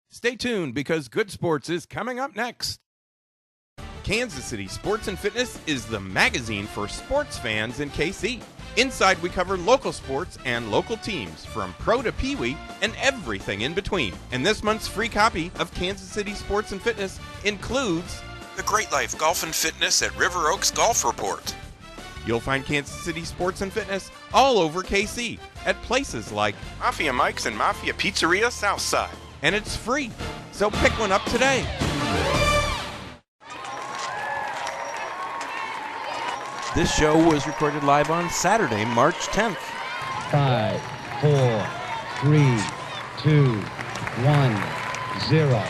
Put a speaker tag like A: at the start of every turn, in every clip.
A: Stay tuned because Good Sports is coming up next. Kansas City Sports and Fitness is the magazine for sports fans in KC. Inside, we cover local sports and local teams, from pro to peewee and everything in between. And this month's free copy of Kansas City Sports and Fitness includes
B: The Great Life Golf and Fitness at River Oaks Golf Report.
A: You'll find Kansas City Sports and Fitness all over KC at places like
B: Mafia Mike's and Mafia Pizzeria Southside.
A: And it's free, so pick one up today. This show was recorded live on Saturday, March 10th.
C: 5, 4, 3, 2, 1, 0.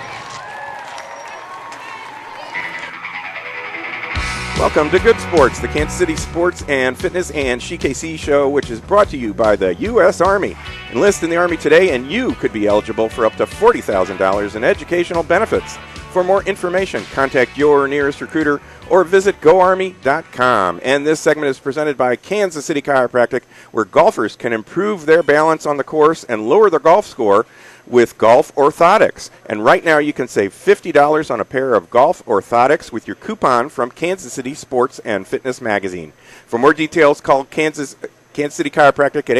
D: Welcome to Good Sports, the Kansas City Sports and Fitness and SheKC show, which is brought to you by the U.S. Army. Enlist in the Army today, and you could be eligible for up to $40,000 in educational benefits. For more information, contact your nearest recruiter or visit GoArmy.com. And this segment is presented by Kansas City Chiropractic, where golfers can improve their balance on the course and lower their golf score with golf orthotics. And right now you can save $50 on a pair of golf orthotics with your coupon from Kansas City Sports and Fitness magazine. For more details, call Kansas City Chiropractic at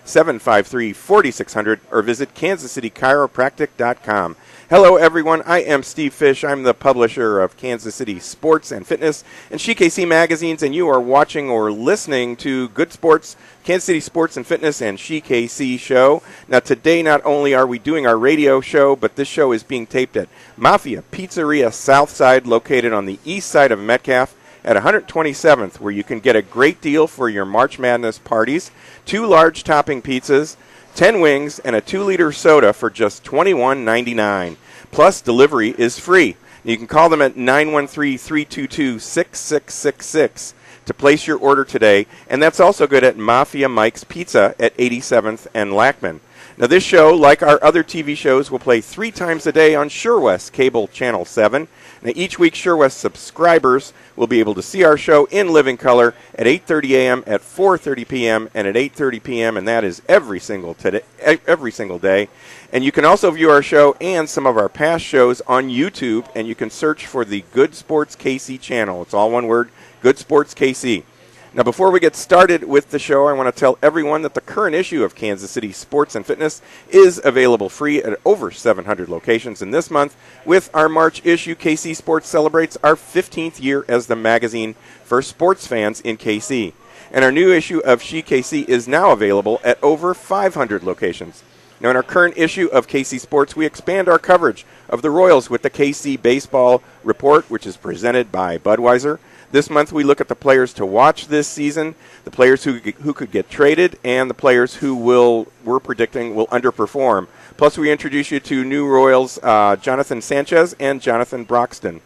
D: 816-753-4600 or visit kansascitychiropractic.com. Hello, everyone. I am Steve Fish. I'm the publisher of Kansas City Sports and Fitness and SheKC magazines, and you are watching or listening to Good Sports, Kansas City Sports and Fitness and SheKC show. Now, today, not only are we doing our radio show, but this show is being taped at Mafia Pizzeria Southside, located on the east side of Metcalf at 127th, where you can get a great deal for your March Madness parties, 2 large topping pizzas, 10 wings, and a 2-liter soda for just $21.99. Plus, delivery is free. You can call them at 913-322-6666 to place your order today, and that's also good at Mafia Mike's Pizza at 87th and Lackman. Now, this show, like our other TV shows, will play 3 times a day on SureWest Cable Channel 7. Now, each week, SureWest subscribers will be able to see our show in living color at 8:30 a.m., at 4:30 p.m., and at 8:30 p.m., and that is every single day. And you can also view our show and some of our past shows on YouTube, and you can search for the Good Sports KC channel. It's all one word, Good Sports KC. Now, before we get started with the show, I want to tell everyone that the current issue of Kansas City Sports and Fitness is available free at over 700 locations. And this month, with our March issue, KC Sports celebrates our 15th year as the magazine for sports fans in KC. And our new issue of SheKC is now available at over 500 locations. Now, in our current issue of KC Sports, we expand our coverage of the Royals with the KC Baseball Report, which is presented by Budweiser. This month, we look at the players to watch this season, the players who could get traded, and the players who we're predicting will underperform. Plus, we introduce you to new Royals, Jonathan Sanchez and Jonathan Broxton.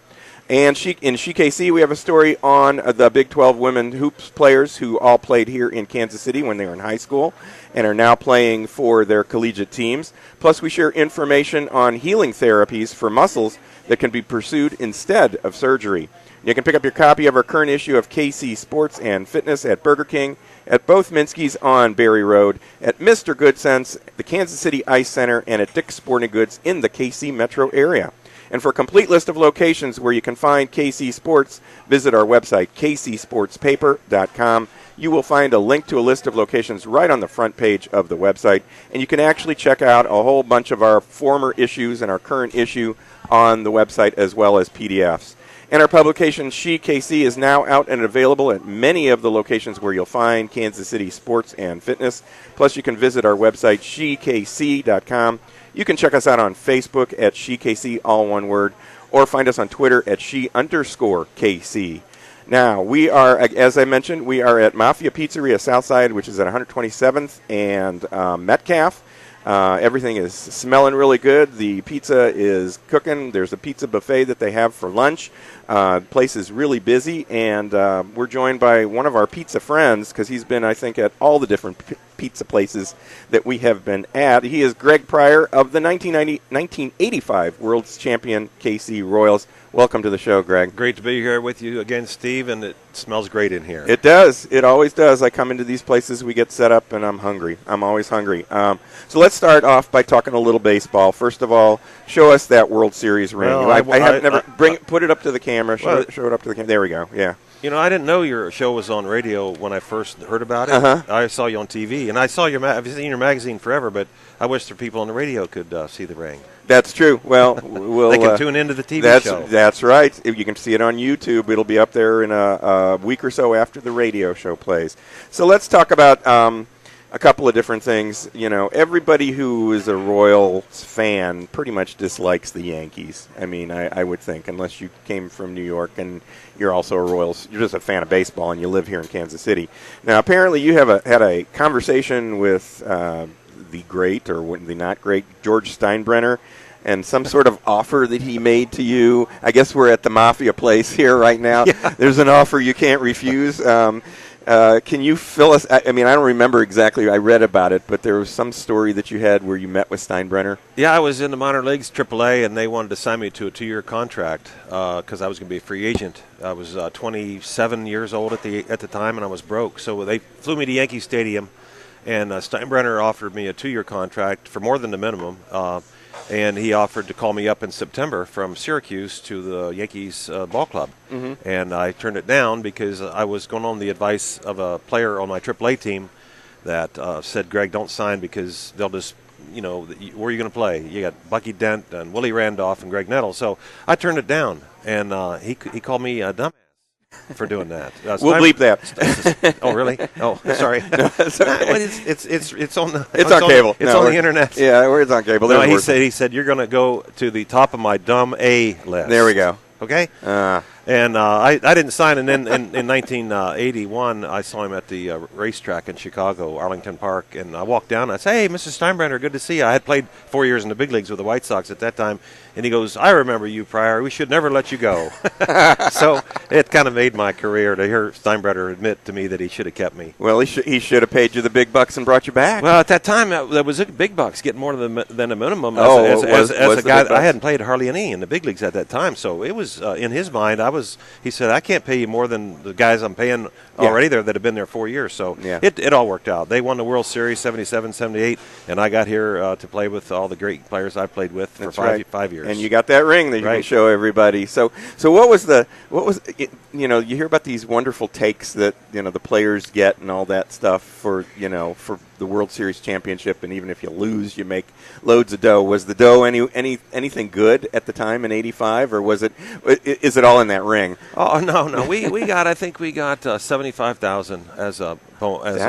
D: And in SheKC, we have a story on the Big 12 women hoops players who all played here in Kansas City when they were in high school and are now playing for their collegiate teams. Plus, we share information on healing therapies for muscles that can be pursued instead of surgery. You can pick up your copy of our current issue of KC Sports and Fitness at Burger King, at both Minsky's on Berry Road, at Mr. Good Sense, the Kansas City Ice Center, and at Dick's Sporting Goods in the KC metro area. And for a complete list of locations where you can find KC Sports, visit our website, kcsportspaper.com. You will find a link to a list of locations right on the front page of the website, and you can actually check out a whole bunch of our former issues and our current issue on the website, as well as PDFs. And our publication, SheKC, is now out and available at many of the locations where you'll find Kansas City Sports and Fitness. Plus, you can visit our website, shekc.com. You can check us out on Facebook at SheKC, all one word, or find us on Twitter at @she_KC. Now, we are, as I mentioned, we are at Mafia Pizzeria Southside, which is at 127th and Metcalf. Everything is smelling really good. The pizza is cooking. There's a pizza buffet that they have for lunch. The place is really busy, and we're joined by one of our pizza friends because he's been, I think, at all the different pizza places that we have been at. He is Greg Pryor of the 1985 World Champion KC Royals. Welcome to the show, Greg.
E: Great to be here with you again, Steve, and it smells great in here.
D: It does. It always does. I come into these places, we get set up, and I'm hungry. I'm always hungry. So let's start off by talking a little baseball. First of all, show us that World Series ring.
E: Well,
D: I have never put it up to the camera. Show it up to the camera. There we go. Yeah.
E: You know, I didn't know your show was on radio when I first heard about it. I saw you on TV, and I saw I've seen your magazine forever, but I wish the people on the radio could see the ring.
D: That's true. Well,
E: they can tune into the TV show.
D: That's right. If you can see it on YouTube. It'll be up there in a week or so after the radio show plays. So let's talk about a couple of different things. You know, everybody who is a Royals fan pretty much dislikes the Yankees. I mean, I would think, unless you came from New York and you're also a Royals, you're just a fan of baseball and you live here in Kansas City. Now, apparently you have had a conversation with the great or the not great George Steinbrenner and some sort of offer that he made to you. I guess we're at the Mafia place here right now. Yeah. There's an offer you can't refuse. Can you fill us? I mean, I don't remember exactly. I read about it, but there was some story that you had where you met with Steinbrenner.
E: Yeah, I was in the minor leagues, AAA, and they wanted to sign me to a 2-year contract because I was going to be a free agent. I was 27 years old at the time, and I was broke. So they flew me to Yankee Stadium, and Steinbrenner offered me a 2-year contract for more than the minimum. And he offered to call me up in September from Syracuse to the Yankees ball club. Mm-hmm. And I turned it down because I was going on the advice of a player on my AAA team that said, Greg, don't sign because they'll just, where are you going to play? You got Bucky Dent and Willie Randolph and Greg Nettle. So I turned it down, and he called me a dumbass for doing that.
D: We'll bleep that.
E: Oh, really? Oh, sorry.
D: No, it's okay.
E: It's on the
D: it's on cable.
E: It's on the internet.
D: Yeah, it's on cable.
E: No, he said you're going to go to the top of my dumb A list.
D: There we go.
E: Okay. And I didn't sign, and then in 1981 I saw him at the racetrack in Chicago, Arlington Park, and I walked down and I said, "Hey, Mr. Steinbrenner, good to see you." I had played 4 years in the big leagues with the White Sox at that time, and he goes, "I remember you, Pryor. We should never let you go." So it kind of made my career to hear Steinbrenner admit to me that he should have kept me.
D: Well, he should have paid you the big bucks and brought you back.
E: Well, at that time that was big bucks, getting more than a minimum.
D: Was
E: a guy, I hadn't played hardly any in the big leagues at that time, so it was in his mind. He said, I can't pay you more than the guys I'm paying already there that have been there 4 years. So it all worked out. They won the World Series 77, 78, and I got here to play with all the great players I played with for 5 years.
D: And you got that ring that you can show everybody. So what was you hear about these wonderful takes that the players get and all that stuff for the World Series championship, and even if you lose, you make loads of dough. Was the dough anything good at the time in '85, or is it all in that ring?
E: Oh no, I think we got $75,000 as a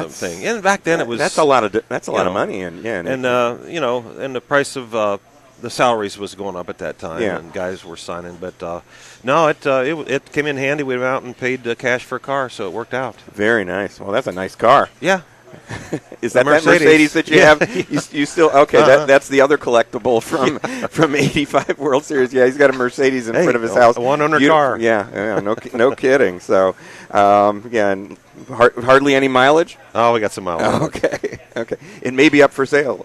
E: thing, and back then it was
D: that's a lot of money, and
E: and the price of the salaries was going up at that time, and guys were signing, but no, it came in handy. We went out and paid cash for a car, so it worked out.
D: Very nice. Well, that's a nice car.
E: Yeah.
D: Is that Mercedes that you have? You still okay? That's the other collectible from '85 World Series. Yeah, he's got a Mercedes in front of his house.
E: A one-owner car.
D: Yeah, no kidding. So, and hardly any mileage.
E: Oh, we got some mileage.
D: Okay. It may be up for sale.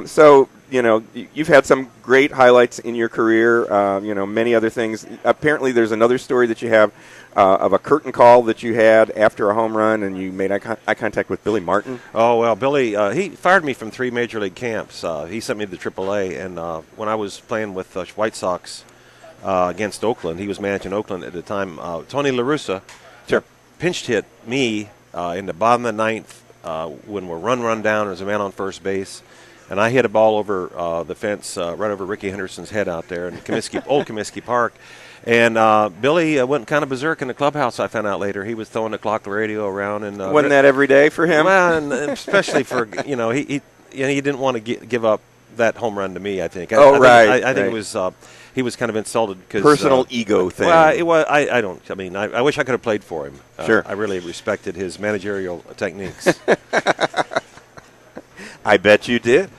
D: So you've had some great highlights in your career. Many other things. Apparently, there's another story that you have. Of a curtain call that you had after a home run, and you made eye contact with Billy Martin.
E: Oh, well, Billy, he fired me from 3 major league camps. He sent me to AAA, and when I was playing with the White Sox against Oakland, he was managing Oakland at the time, Tony La Russa pinched hit me in the bottom of the ninth when we're run down. There's a man on first base, and I hit a ball over the fence right over Ricky Henderson's head out there in old Comiskey Park. And Billy went kind of berserk in the clubhouse, I found out later. He was throwing the clock radio around. And
D: wasn't that every day for him?
E: Well, and especially for, he didn't want to give up that home run to me, I think. I think it was he was kind of insulted. Cause,
D: personal ego thing.
E: Well, it was, I wish I could have played for him.
D: Sure.
E: I really respected his managerial techniques.
D: I bet you did.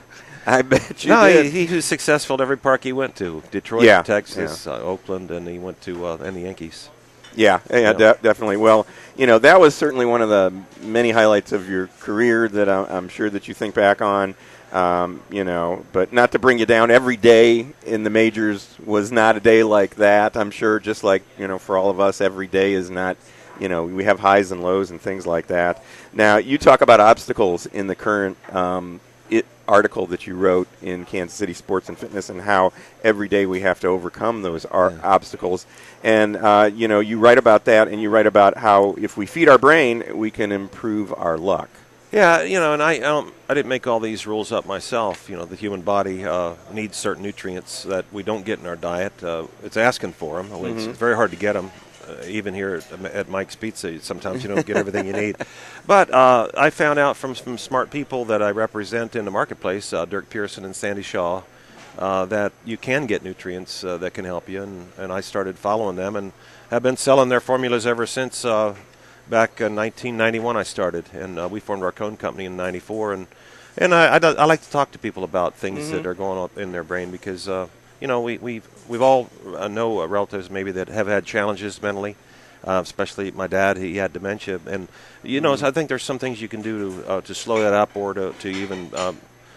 D: did.
E: He was successful at every park he went to. Detroit, Texas, Oakland, and he went to and the Yankees.
D: Yeah, definitely. Well, that was certainly one of the many highlights of your career that I'm sure that you think back on. But not to bring you down, every day in the majors was not a day like that. I'm sure, just like, for all of us, every day is not, we have highs and lows and things like that. Now, you talk about obstacles in the current article that you wrote in Kansas City Sports and Fitness, and how every day we have to overcome those obstacles. And, you write about that, and you write about how if we feed our brain, we can improve our luck.
E: Yeah, and I didn't make all these rules up myself. The human body needs certain nutrients that we don't get in our diet. It's asking for them. It's very hard to get them. Even here at Mike's Pizza, sometimes you don't get everything you need. But I found out from smart people that I represent in the marketplace, Dirk Pearson and Sandy Shaw, that you can get nutrients that can help you. And I started following them and have been selling their formulas ever since. Back in 1991 I started, and we formed our own company in 94. And I like to talk to people about things that are going on in their brain, because we've all know relatives maybe that have had challenges mentally, especially my dad. He had dementia, and so I think there's some things you can do to slow that up, or to even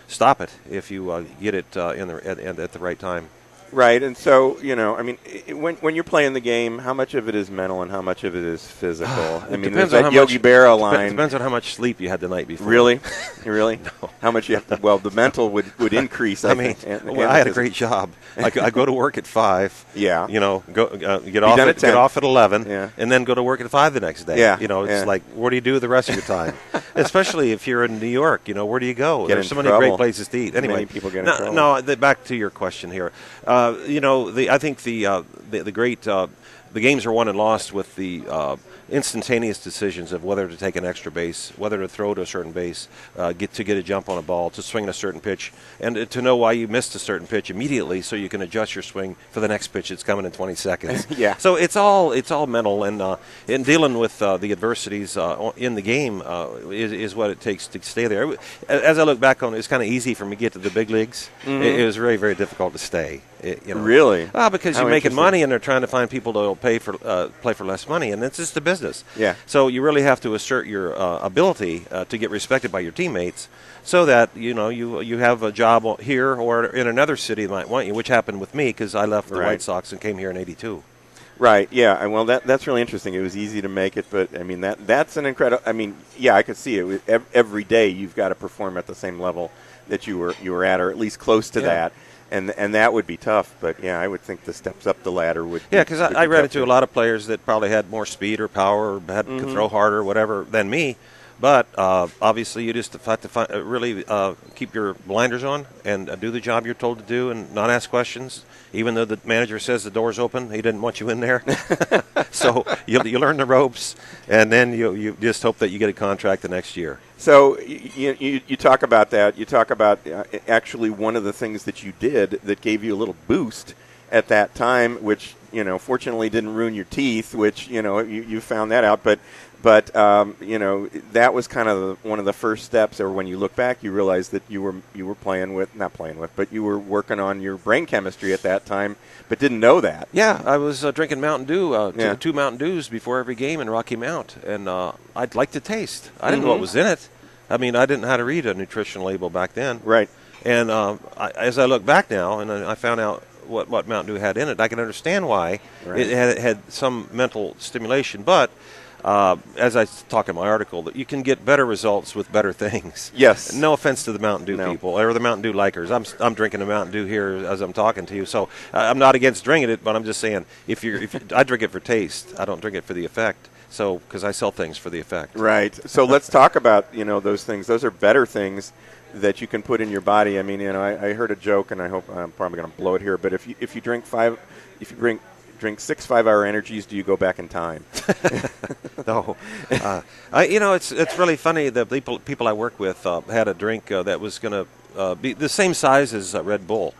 E: stop it if you get it at the right time.
D: Right, and so, when you're playing the game, how much of it is mental and how much of it is physical?
E: Depends
D: on
E: how
D: Yogi
E: much,
D: Berra line.
E: Depends on how much sleep you had the night before.
D: Really? Really?
E: No.
D: How much you have to, well, the mental would increase, I think.
E: I had a great job. I go to work at 5.
D: Yeah.
E: Get off at 11, and then go to work at 5 the next day.
D: Yeah.
E: It's like, what do you do the rest of your time? Especially if you're in New York, where do you go? There's so many great places to eat. Anyway,
D: many people get in trouble.
E: No, back to your question here. I think the games are won and lost with the instantaneous decisions of whether to take an extra base, whether to throw to a certain base, get a jump on a ball, to swing a certain pitch, and to know why you missed a certain pitch immediately, so you can adjust your swing for the next pitch that's coming in 20 seconds.
D: Yeah.
E: So it's all mental, and in dealing with the adversities in the game is what it takes to stay there. As I look back on it, it's kind of easy for me to get to the big leagues. It was very, very difficult to stay.
D: Really?
E: Because you're making money, and they're trying to find people to play for less money, and it's just a business.
D: Yeah.
E: So you really have to assert your ability to get respected by your teammates, so that you have a job here or in another city that might want you, which happened with me because I left the White Sox and came here in '82.
D: Right. Yeah. Well, that's really interesting. It was easy to make it, but that's an incredible. I could see it. Every day you've got to perform at the same level that you were at, or at least close to that. And that would be tough, but I would think the steps up the ladder would. Yeah,
E: because I ran into a lot of players that probably had more speed or power, or could throw harder, or whatever, than me. But obviously, you just have to really keep your blinders on and do the job you're told to do, and not ask questions, even though the manager says the door's open. He didn't want you in there. So you learn the ropes, and then you just hope that you get a contract the next year.
D: So you talk about that. You talk about actually one of the things that you did that gave you a little boost at that time, which fortunately didn't ruin your teeth, which you found that out, but that was kind of one of the first steps. Or when you look back, you realize that you were but you were working on your brain chemistry at that time, but didn't know that.
E: Yeah, I was drinking Mountain Dew, 2 Mountain Dews before every game in Rocky Mount, and I'd like to taste. I didn't know what was in it. I didn't know how to read a nutrition label back then.
D: Right.
E: And as I look back now, and I found out what Mountain Dew had in it, I can understand why it had some mental stimulation. But as I talk in my article, that you can get better results with better things.
D: Yes.
E: No offense to the Mountain Dew people or the Mountain Dew likers. I'm drinking a Mountain Dew here as I'm talking to you, so I'm not against drinking it, but I'm just saying if I drink it for taste. I don't drink it for the effect. So because I sell things for the effect.
D: Right. So let's talk about those things. Those are better things that you can put in your body. I heard a joke, and I hope I'm probably going to blow it here. But if you drink 6 5-hour energies, do you go back in time?
E: No. It's really funny. The people I work with had a drink that was going to be the same size as Red Bull,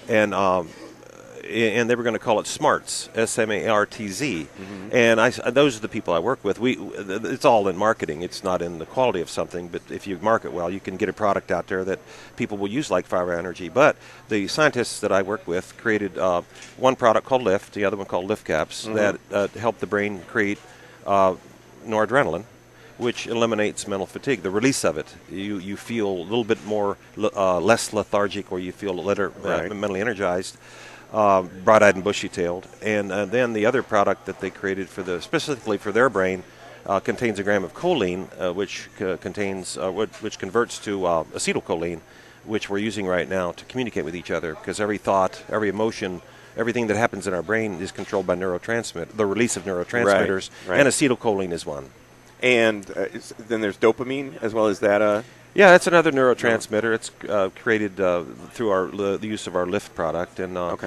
E: and and they were going to call it Smarts, SMARTZ. And those are the people I work with. It's all in marketing. It's not in the quality of something, but if you market well, you can get a product out there that people will use like Fire Energy. But the scientists that I work with created one product called Lift, the other one called Lift Caps, that help the brain create noradrenaline, which eliminates mental fatigue, the release of it. You feel a little bit more less lethargic, or you feel mentally energized, bright-eyed and bushy-tailed. And then the other product that they created specifically for their brain contains a gram of choline, which converts to acetylcholine, which we're using right now to communicate with each other, because every thought, every emotion, everything that happens in our brain is controlled by the release of neurotransmitters, and acetylcholine is one.
D: And then there's dopamine as well as that.
E: Yeah, it's another neurotransmitter. It's created through the use of our Lift product, and and,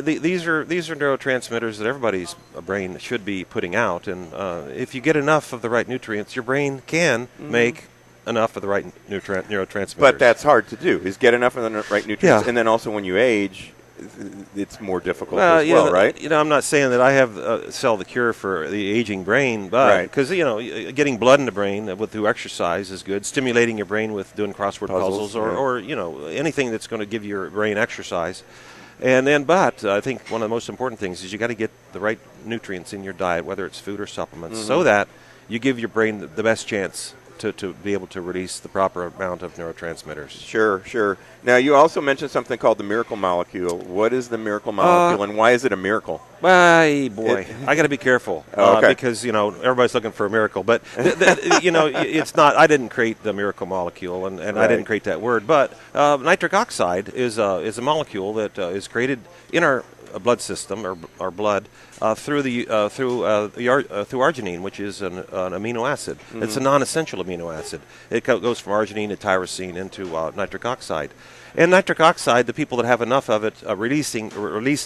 E: these are neurotransmitters that everybody's brain should be putting out. And if you get enough of the right nutrients, your brain can make enough of the right neurotransmitters.
D: But that's hard to do. Is get enough of the right nutrients, and then also when you age, it's more difficult as well, right?
E: I'm not saying that I have sell the cure for the aging brain, but because getting blood in the brain through exercise is good. Stimulating your brain with doing crossword puzzles or anything that's going to give your brain exercise. And then, but I think one of the most important things is you got to get the right nutrients in your diet, whether it's food or supplements, so that you give your brain the best chance to be able to release the proper amount of neurotransmitters.
D: Sure. Now, you also mentioned something called the miracle molecule. What is the miracle molecule, and why is it a miracle?
E: I got to be careful because everybody's looking for a miracle, but it's not. I didn't create the miracle molecule, and I didn't create that word. But nitric oxide is a molecule that is created in our blood system, or our blood, through arginine, which is an amino acid. It's a non-essential amino acid. It goes from arginine to tyrosine into nitric oxide. And nitric oxide, the people that have enough of it released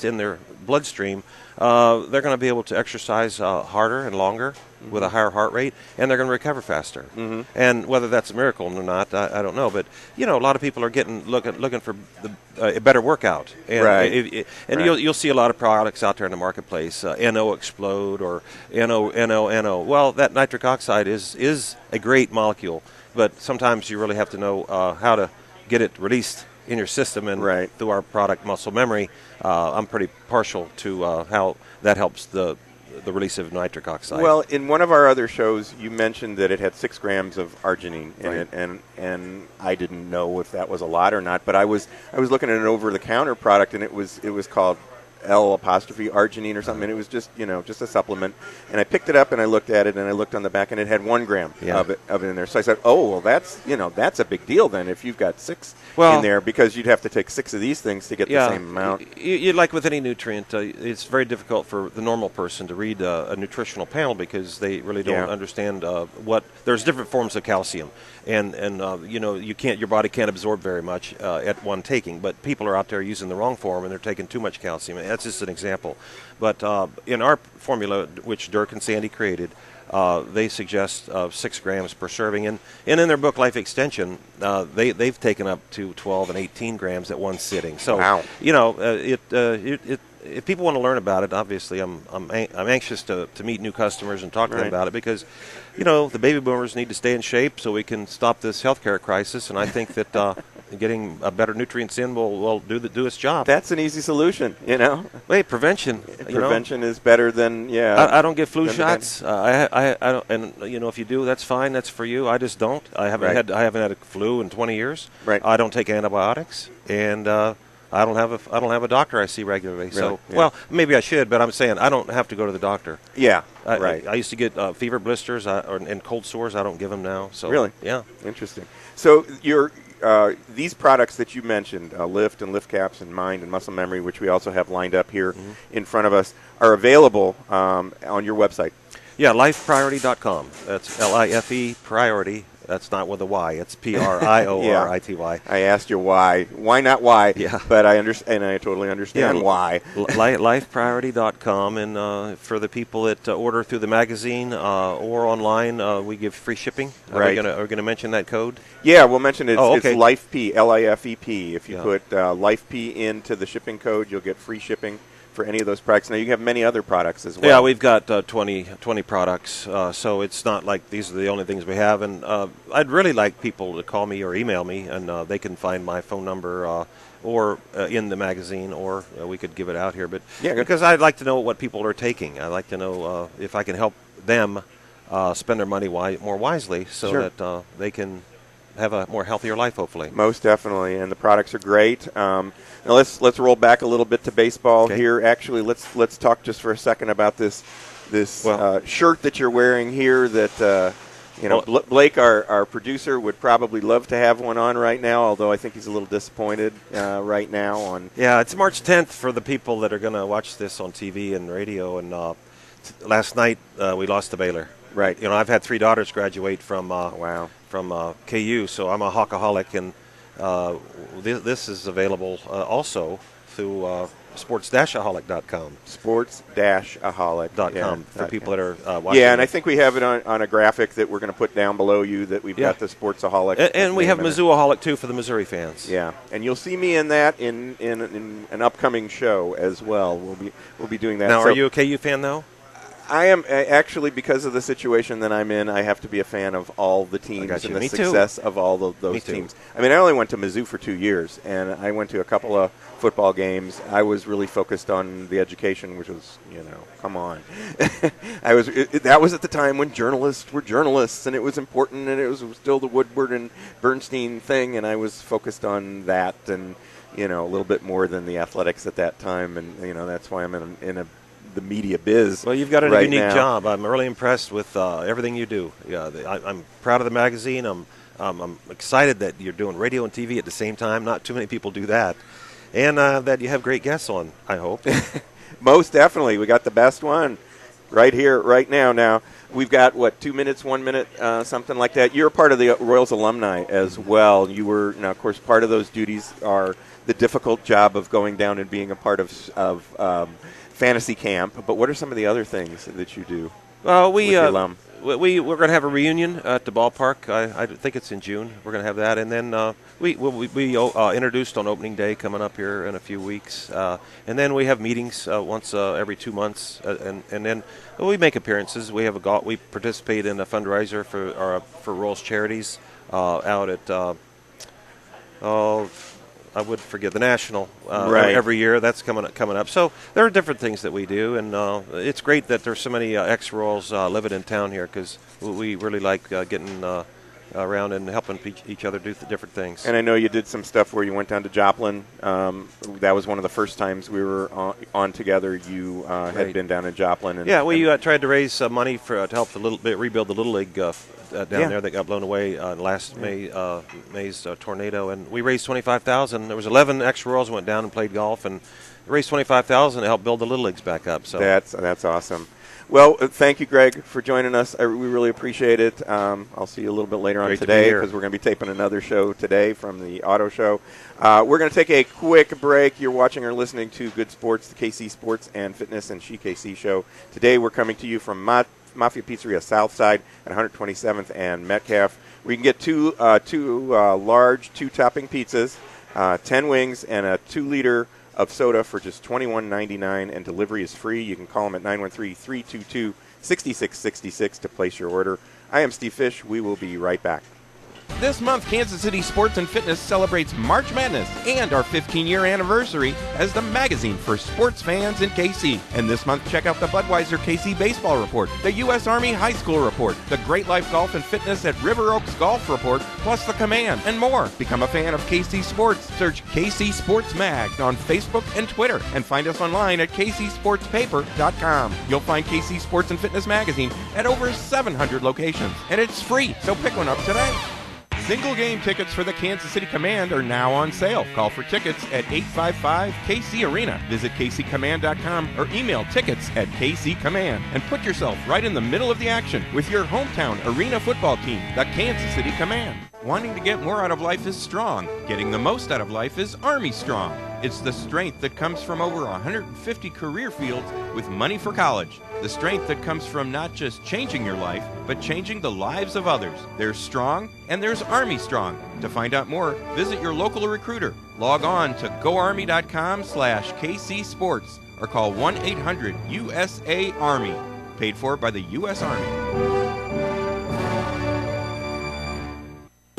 E: in their bloodstream, they're going to be able to exercise harder and longer with a higher heart rate, and they're going to recover faster. And whether that's a miracle or not, I don't know. But a lot of people are looking for a better workout, and you'll see a lot of products out there in the marketplace, NO Explode or NO. Well, that nitric oxide is a great molecule, but sometimes you really have to know how to get it released in your system, and through our product Muscle Memory, I'm pretty partial to how that helps the release of nitric oxide.
D: Well, in one of our other shows, you mentioned that it had 6 grams of arginine in it, and I didn't know if that was a lot or not. But I was looking at an over-the-counter product, and it was called L''arginine or something, and it was just a supplement. And I picked it up and I looked at it, and I looked on the back, and it had 1 gram of it in there. So I said, oh, well, that's a big deal then if you've got 6 in there, because you'd have to take 6 of these things to get the same amount.
E: Like with any nutrient, it's very difficult for the normal person to read a nutritional panel, because they really don't understand there's different forms of calcium, and your body can't absorb very much at one taking. But people are out there using the wrong form, and they're taking too much calcium. That's just an example. But in our formula, which Dirk and Sandy created, they suggest 6 grams per serving. And in their book, Life Extension, they've taken up to 12 and 18 grams at one sitting. So, if people want to learn about it, obviously I'm anxious to meet new customers and talk to them about it, because the baby boomers need to stay in shape so we can stop this healthcare crisis, and I think that getting better nutrients in will do its job.
D: That's an easy solution,
E: Wait, prevention.
D: Prevention is better than
E: I don't get flu shots. I don't, and if you do, that's fine. That's for you. I just don't. I haven't had a flu in 20 years. I don't take antibiotics, and I don't have a doctor I see regularly. Really? So, well, maybe I should, but I'm saying I don't have to go to the doctor. I used to get fever blisters and cold sores. I don't give them now. So
D: really, interesting. So these products that you mentioned, Lift and Lift Caps and Mind and Muscle Memory, which we also have lined up here in front of us, are available on your website.
E: Yeah, lifepriority.com. That's LIFE Priority. That's not with a Y. It's Priority.
D: I asked you why. Why not why?
E: Yeah.
D: But I understand. I totally understand why.
E: Lifepriority.com, and for the people that order through the magazine or online, we give free shipping. Are we going to mention that code?
D: Yeah, we'll mention it.
E: Oh, okay.
D: It's LifeP, Lifep. If you put LifeP into the shipping code, you'll get free shipping for any of those products. Now, you have many other products as well.
E: Yeah, we've got 20 products, so it's not like these are the only things we have. And I'd really like people to call me or email me, and they can find my phone number or in the magazine, or we could give it out here. But because I'd like to know what people are taking. I'd like to know if I can help them spend their money more wisely, so that they can have a more healthier life, hopefully.
D: Most definitely, and the products are great. Now let's roll back a little bit to baseball here. Actually, let's talk just for a second about this shirt that you're wearing here. That Blake, our producer, would probably love to have one on right now. Although I think he's a little disappointed right now.
E: It's March 10th for the people that are going to watch this on TV and radio. And last night we lost to Baylor.
D: Right.
E: I've had 3 daughters graduate from KU, so I'm a Hawkaholic, and this is available also through sports-aholic.com.
D: Sports-aholic.com
E: for people that are watching.
D: Yeah, and I think we have it on a graphic that we're going to put down below you that we've got the Sportsaholic.
E: And we have Mizzouaholic, too, for the Missouri fans.
D: Yeah, and you'll see me in that in an upcoming show as well. We'll be doing that.
E: Now, are you a KU fan, though?
D: I am actually, because of the situation that I'm in, I have to be a fan of all the teams and the success of all those teams. I mean, I only went to Mizzou for 2 years, and I went to a couple of football games. I was really focused on the education, which was, come on. That was at the time when journalists were journalists, and it was important, and it was still the Woodward and Bernstein thing, and I was focused on that and, a little bit more than the athletics at that time, and, that's why I'm in the media biz.
E: Well, you've got a unique job. I'm really impressed with everything you do. Yeah, I'm proud of the magazine. I'm excited that you're doing radio and TV at the same time. Not too many people do that, and that you have great guests on, I hope.
D: Most definitely, we got the best one right here, right now. Now we've got 2 minutes, 1 minute, something like that. You're a part of the Royals alumni as well. You were now, of course, part of those duties are the difficult job of going down and being a part of fantasy camp, but what are some of the other things that you do?
E: Well, we're going to have a reunion at the ballpark. I think it's in June. We're going to have that, and then we introduced on opening day coming up here in a few weeks, and then we have meetings once every 2 months, and then we make appearances. We participate in a fundraiser for Royals charities out at I would forget the National every year. That's coming up. So there are different things that we do, and it's great that there's so many ex-Royals living in town here because we really like getting around and helping each other do different things.
D: And I know you did some stuff where you went down to Joplin. That was one of the first times we were on together. You had been down in Joplin.
E: And we tried to raise money to help rebuild the Little League down there that got blown away last May's tornado, and we raised $25,000. There was 11 ex-Royals went down and played golf, and raised $25,000 to help build the Little Leagues back up. So
D: that's awesome. Well, thank you, Greg, for joining us. We really appreciate it. I'll see you a little bit later on today because we're going to be taping another show today from the Auto Show. We're going to take a quick break. You're watching or listening to Good Sports, the KC Sports and Fitness and SheKC Show. Today we're coming to you from Mafia Pizzeria Southside at 127th and Metcalf. We can get two large 2-topping pizzas, 10 wings, and a 2-liter of soda for just $21.99, and delivery is free. You can call them at 913-322-6666 to place your order. I am Steve Fish. We will be right back.
A: This month, Kansas City Sports and Fitness celebrates March Madness and our 15-year anniversary as the magazine for sports fans in KC. And this month, check out the Budweiser KC Baseball Report, the U.S. Army High School Report, the Great Life Golf and Fitness at River Oaks Golf Report, plus the Command, and more. Become a fan of KC Sports. Search KC Sports Mag on Facebook and Twitter, and find us online at kcsportspaper.com. You'll find KC Sports and Fitness magazine at over 700 locations, and it's free, so pick one up today. Single game tickets for the Kansas City Command are now on sale. Call for tickets at 855-KC Arena. Visit kccommand.com or email tickets@kccommand and put yourself right in the middle of the action with your hometown arena football team, the Kansas City Command. Wanting to get more out of life is strong. Getting the most out of life is Army Strong. It's the strength that comes from over 150 career fields with money for college. The strength that comes from not just changing your life, but changing the lives of others. There's Strong and there's Army Strong. To find out more, visit your local recruiter. Log on to goarmy.com/KC Sports or call 1-800-USA-ARMY. Paid for by the U.S. Army.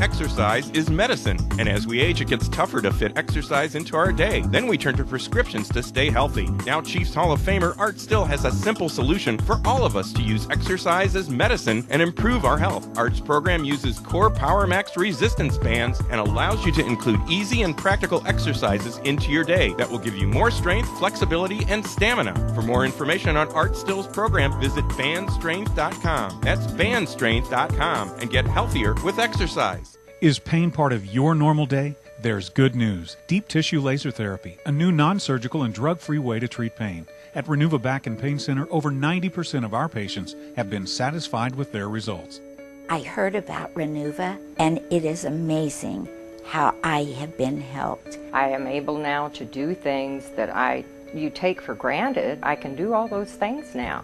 A: Exercise is medicine, and as we age, it gets tougher to fit exercise into our day. Then we turn to prescriptions to stay healthy. Now Chiefs Hall of Famer Art Still has a simple solution for all of us to use exercise as medicine and improve our health. Art's program uses Core Power Max resistance bands and allows you to include easy and practical exercises into your day that will give you more strength, flexibility, and stamina. For more information on Art Still's program, visit bandstrength.com. That's bandstrength.com and get healthier with exercise.
F: Is pain part of your normal day? There's good news. Deep tissue laser therapy, a new non-surgical and drug-free way to treat pain. At Renuva Back and Pain Center, over 90% of our patients have been satisfied with their results.
G: I heard about Renuva, and it is amazing how I have been helped.
H: I am able now to do things that you take for granted. I can do all those things now.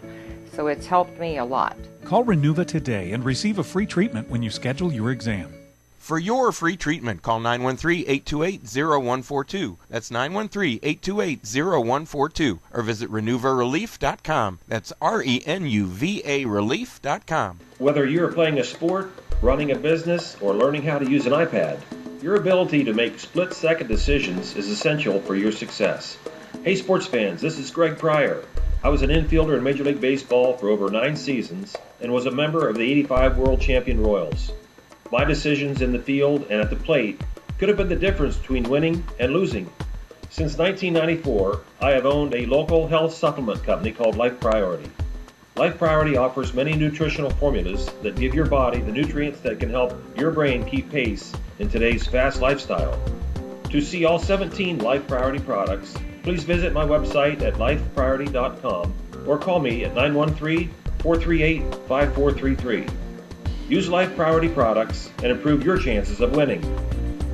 H: So it's helped me a lot.
F: Call Renuva today and receive a free treatment when you schedule your exam.
A: For your free treatment, call 913-828-0142. That's 913-828-0142. Or visit RenuvaRelief.com. That's RENUVA Relief.com.
I: Whether you're playing a sport, running a business, or learning how to use an iPad, your ability to make split-second decisions is essential for your success. Hey sports fans, this is Greg Pryor. I was an infielder in Major League Baseball for over 9 seasons and was a member of the '85 World Champion Royals. My decisions in the field and at the plate could have been the difference between winning and losing. Since 1994, I have owned a local health supplement company called Life Priority. Life Priority offers many nutritional formulas that give your body the nutrients that can help your brain keep pace in today's fast lifestyle. To see all 17 Life Priority products, please visit my website at lifepriority.com or call me at 913-438-5433. Use Life Priority products and improve your chances of winning.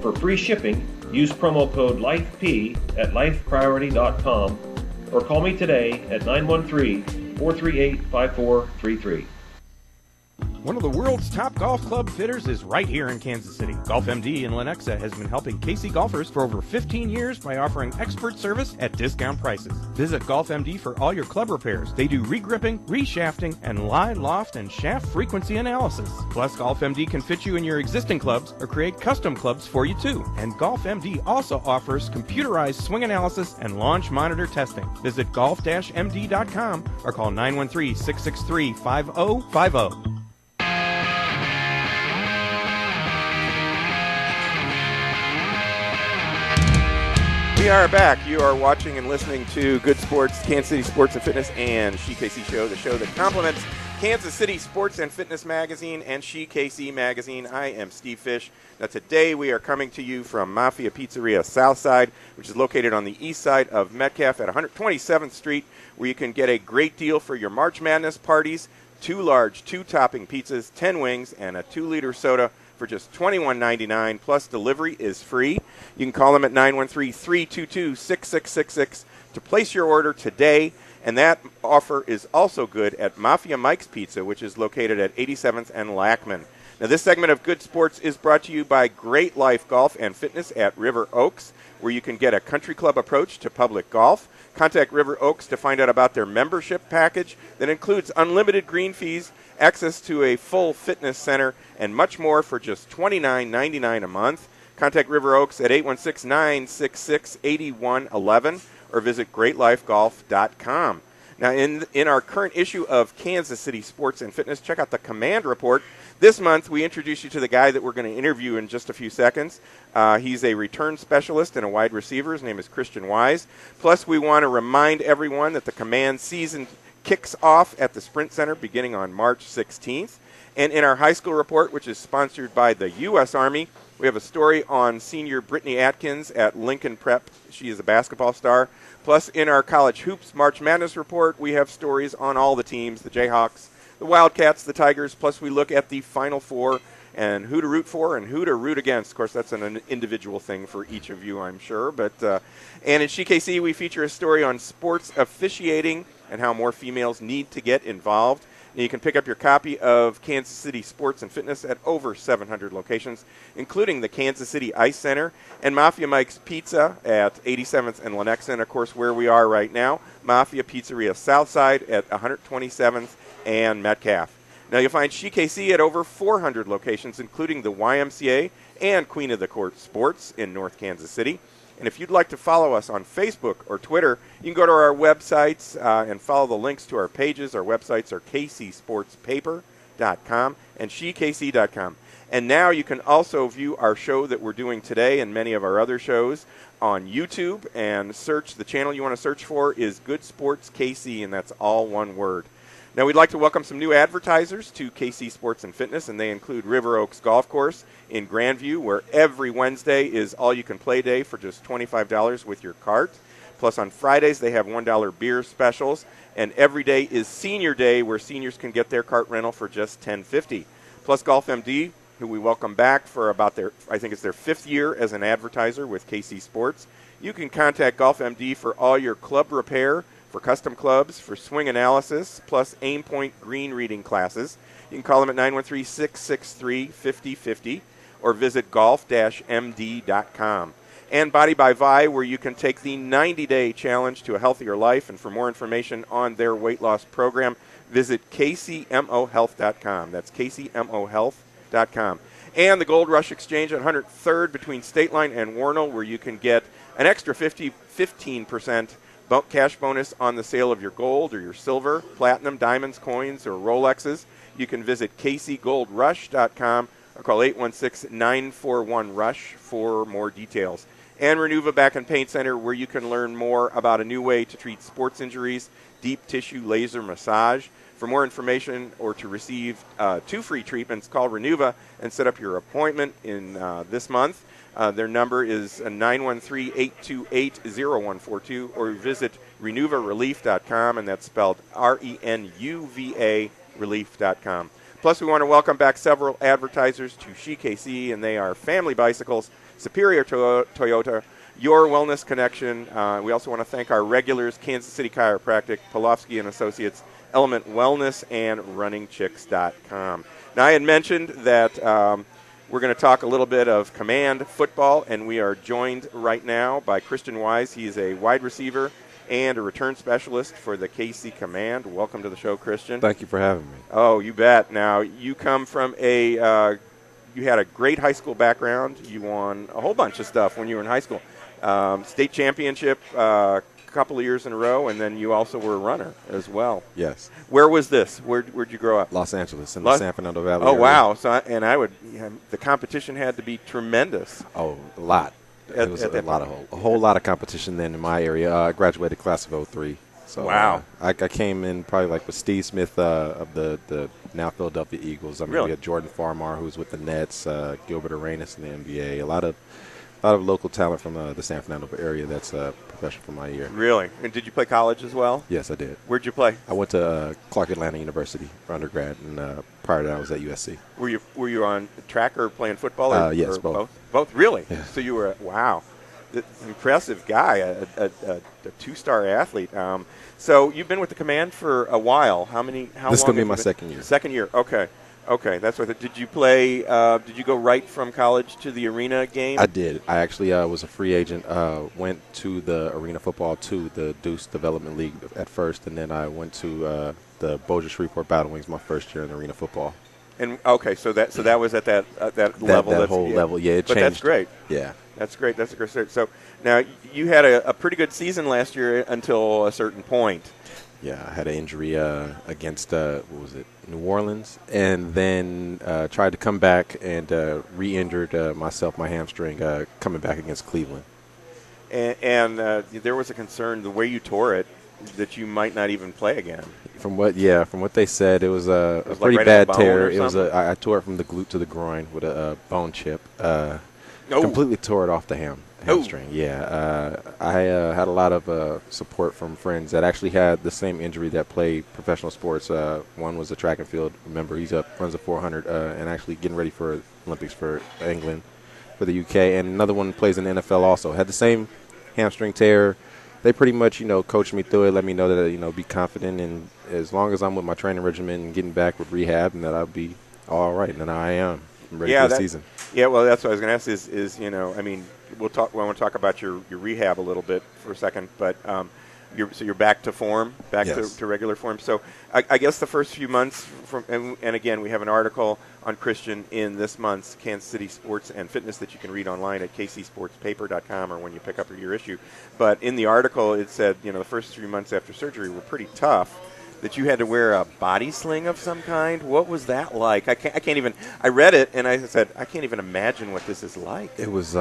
I: For free shipping, use promo code LIFEP at lifepriority.com or call me today at 913-438-5433.
A: One of the world's top golf club fitters is right here in Kansas City. Golf MD in Lenexa has been helping KC golfers for over 15 years by offering expert service at discount prices. Visit Golf MD for all your club repairs. They do re-gripping, re-shafting, and line, loft, and shaft frequency analysis. Plus, Golf MD can fit you in your existing clubs or create custom clubs for you too. And Golf MD also offers computerized swing analysis and launch monitor testing. Visit golf-md.com or call 913-663-5050.
D: We are back. You are watching and listening to Good Sports, Kansas City Sports and Fitness, and SheKC Show, the show that complements Kansas City Sports and Fitness Magazine and SheKC Magazine. I am Steve Fish. Now today we are coming to you from Mafia Pizzeria Southside, which is located on the east side of Metcalf at 127th Street, where you can get a great deal for your March Madness parties, 2 large, 2-topping pizzas, 10 wings, and a 2-liter soda for just $21.99, plus delivery is free. You can call them at 913-322-6666 to place your order today, and that offer is also good at Mafia Mike's Pizza, which is located at 87th and Lackman. Now, this segment of Good Sports is brought to you by Great Life Golf and Fitness at River Oaks, where you can get a country club approach to public golf. Contact River Oaks to find out about their membership package that includes unlimited green fees, access to a full fitness center, and much more for just $29.99 a month. Contact River Oaks at 816-966-8111 or visit greatlifegolf.com. Now, in our current issue of Kansas City Sports and Fitness, check out the Command Report. This month, we introduce you to the guy that we're going to interview in just a few seconds. He's a return specialist and a wide receiver. His name is Christian Wise. Plus, we want to remind everyone that the Command season kicks off at the Sprint Center beginning on March 16th. And in our high school report, which is sponsored by the U.S. Army, we have a story on senior Brittany Atkins at Lincoln Prep. She is a basketball star. Plus, in our college hoops March Madness report, we have stories on all the teams, the Jayhawks, the Wildcats, the Tigers. Plus, we look at the Final Four and who to root for and who to root against. Of course, that's an individual thing for each of you, I'm sure. But and in SheKC, we feature a story on sports officiating and how more females need to get involved. And you can pick up your copy of Kansas City Sports and Fitness at over 700 locations, including the Kansas City Ice Center and Mafia Mike's Pizza at 87th and Lenexa. Of course, where we are right now, Mafia Pizzeria Southside at 127th and Metcalf. Now, you'll find SheKC at over 400 locations, including the YMCA and Queen of the Court Sports in North Kansas City. And if you'd like to follow us on Facebook or Twitter, you can go to our websites and follow the links to our pages. Our websites are kcsportspaper.com and shekc.com. And now you can also view our show that we're doing today and many of our other shows on YouTube. And search the channel you want to search for is Good Sports KC, and that's all one word. Now, we'd like to welcome some new advertisers to KC Sports and Fitness, and they include River Oaks Golf Course in Grandview, where every Wednesday is all-you-can-play day for just $25 with your cart. Plus, on Fridays, they have $1 beer specials, and every day is Senior Day, where seniors can get their cart rental for just $10.50. Plus, Golf MD, who we welcome back for about I think it's their 5th year as an advertiser with KC Sports. You can contact Golf MD for all your club repair, for custom clubs, for swing analysis, plus aim point green reading classes. You can call them at 913-663-5050 or visit golf-md.com. And Body by Vi, where you can take the 90-day challenge to a healthier life. And for more information on their weight loss program, visit kcmohealth.com. That's kcmohealth.com. And the Gold Rush Exchange at 103rd between State Line and Warnell, where you can get an extra 15% cash bonus on the sale of your gold or your silver, platinum, diamonds, coins, or Rolexes. You can visit kcgoldrush.com or call 816-941-RUSH for more details. And Renuva Back and Pain Center, where you can learn more about a new way to treat sports injuries, deep tissue laser massage. For more information or to receive 2 free treatments, call Renuva and set up your appointment in this month. Their number is 913-828-0142, or visit renuvarelief.com, and that's spelled RENUVA relief.com. Plus, we want to welcome back several advertisers to SheKC, and they are Family Bicycles, Superior Toyota, Your Wellness Connection. We also want to thank our regulars, Kansas City Chiropractic, Polofsky and Associates, Element Wellness, and RunningChicks.com. Now, I had mentioned that we're going to talk a little bit of command football, and we are joined right now by Christian Wise. He is a wide receiver and a return specialist for the KC Command. Welcome to the show, Christian.
J: Thank you for having me.
D: Oh, you bet. Now, you come from you had a great high school background. You won a whole bunch of stuff when you were in high school. State championship couple of years in a row, and then you also were a runner as well.
J: Yes.
D: Where was this? Where'd you grow up?
J: Los Angeles, in the San Fernando Valley.
D: Oh,
J: area.
D: wow. So, the competition had to be tremendous.
J: Oh, a lot. It was a whole lot of competition then in my area. I graduated class of 03. So
D: wow.
J: I came in probably like with Steve Smith of the now Philadelphia Eagles. I mean, we had Jordan Farmar, who's with the Nets, Gilbert Arenas in the NBA. A lot of local talent from the San Fernando area that's professional for my year.
D: Really? And did you play college as well?
J: Yes, I did.
D: Where'd you play?
J: I went to Clark Atlanta University for undergrad, and prior to that I was at USC.
D: Were you on track or playing football? Or,
J: yes,
D: or
J: both.
D: Both? Really?
J: Yeah.
D: So you were, wow. Impressive guy, a two-star athlete. So you've been with the Command for a while. How long?
J: This is going to be my second year.
D: Second year. Okay. That's what. Did you play? Did you go right from college to the arena game?
J: I did. I actually was a free agent. Went to the Arena Football 2, the Deuce Development League at first, and then I went to the Bossier Shreveport Battle Wings my first year in Arena Football.
D: And okay, so that was at that level.
J: That whole level, yeah. It
D: but
J: changed.
D: That's great.
J: Yeah.
D: That's great. That's a great start. So now you had a pretty good season last year until a certain point.
J: Yeah, I had an injury against New Orleans, and then tried to come back and re-injured myself, my hamstring, coming back against Cleveland.
D: And there was a concern the way you tore it that you might not even play again
J: From what they said, it was a pretty
D: right
J: bad
D: at the bone
J: tear.
D: or
J: It was
D: something?
J: I tore it from the glute to the groin with a bone chip. Completely tore it off the hamstring. Yeah, I had a lot of support from friends that actually had the same injury that played professional sports. One was a track and field member. He's runs a 400 and actually getting ready for Olympics for England, for the UK. And another one plays in the NFL also. Had the same hamstring tear. They pretty much, coached me through it, let me know that, be confident, and as long as I'm with my training regimen and getting back with rehab, and that I'll be all right. And I am. I'm ready for the season.
D: Yeah, well, that's what I was going to ask is I mean, I want to talk about your rehab a little bit for a second, but you're back to form, to regular form. So I guess the first few months, and again, we have an article on Christian in this month's Kansas City Sports and Fitness that you can read online at kcsportspaper.com or when you pick up your issue. But in the article, it said, the first 3 months after surgery were pretty tough, that you had to wear a body sling of some kind. What was that like? I can't even. I read it and I said, I can't even imagine what this is like.
J: It was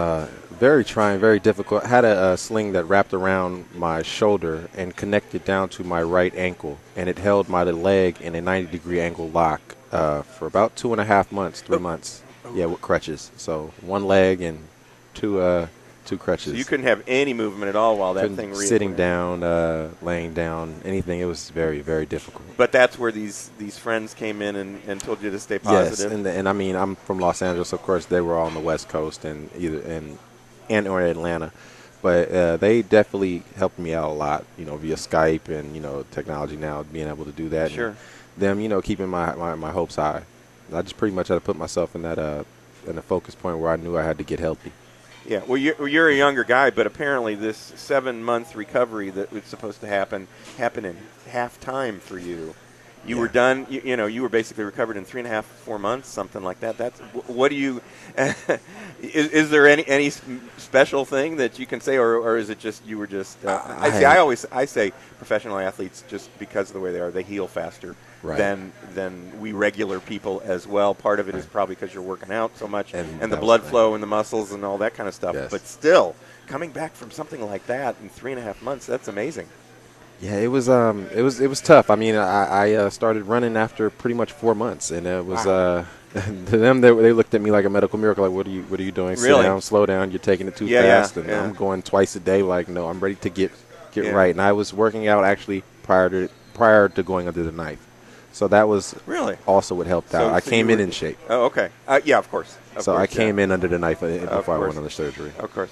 J: very trying, very difficult. I had a sling that wrapped around my shoulder and connected down to my right ankle, and it held my leg in a 90-degree angle lock for about 2.5 months, 3 months. Yeah, with crutches. So one leg and two crutches.
D: So you couldn't have any movement at all while that thing
J: sitting down, laying down, anything. It was very, very difficult.
D: But that's where these friends came in and told you to stay positive.
J: Yes, and I mean, I'm from Los Angeles. Of course, they were all on the West Coast and or Atlanta, but they definitely helped me out a lot. Via Skype and technology now, being able to do that.
D: Sure.
J: And them, keeping my hopes high. I just pretty much had to put myself in that in a focus point where I knew I had to get healthy.
D: Yeah, well, you're a younger guy, but apparently this 7-month recovery that was supposed to happen in half time for you. You were done. You were basically recovered in 3.5, 4 months, something like that. That's what do you? Is there any special thing that you can say, or is it just you were just? I say professional athletes, just because of the way they are, they heal faster than we regular people as well. Part of it is probably because you're working out so much and the blood flow and the muscles and all that kind of stuff.
J: Yes.
D: But still, coming back from something like that in 3.5 months, that's amazing.
J: Yeah, it was tough. I mean, I started running after pretty much 4 months, and it was to them they looked at me like a medical miracle. Like, what are you doing?
D: Really?
J: Sit down, slow down. You're taking it too fast. And I'm going twice a day. Like, no, I'm ready to get right. And I was working out actually prior to going under the knife. So that was also what helped out. I came in shape.
D: Oh, okay. Yeah, of course.
J: I came in under the knife before I went under surgery.
D: Of course.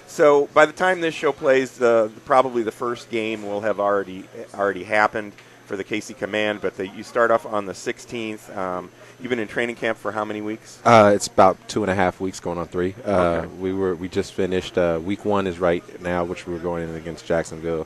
D: So by the time this show plays, probably the first game will have already happened for the KC Command. But you start off on the 16th. You've been in training camp for how many weeks?
J: It's about 2.5 weeks, going on 3.
D: Okay.
J: We just finished. Week 1 is right now, which we're going in against Jacksonville.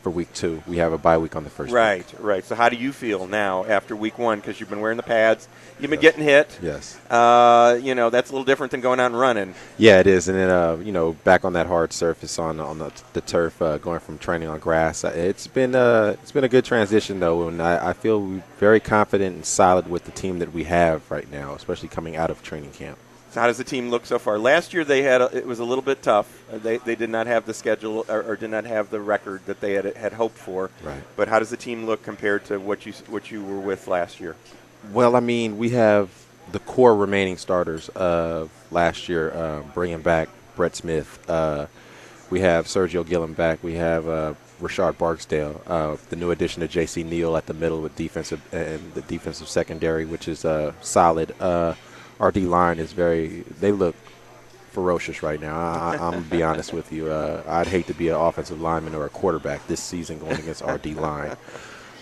J: For week 2, we have a bye week on the first week.
D: Right. So how do you feel now after week 1? Because you've been wearing the pads, you've been getting hit.
J: Yes.
D: That's a little different than going out and running.
J: Yeah, it is. And then back on that hard surface on the turf, going from training on grass. It's been a good transition though, and I feel very confident and solid with the team that we have right now, especially coming out of training camp.
D: So how does the team look so far? Last year it was a little bit tough. They did not have the schedule or did not have the record that they had hoped for.
J: Right.
D: But how does the team look compared to what you were with last year?
J: Well, I mean, we have the core remaining starters of last year, bringing back Brett Smith. We have Sergio Gillen back. We have Rashard Barksdale, the new addition to J.C. Neal at the middle with defensive and the defensive secondary, which is solid. Our D-line is they look ferocious right now. I'm going to be honest with you. I'd hate to be an offensive lineman or a quarterback this season going against our D-line.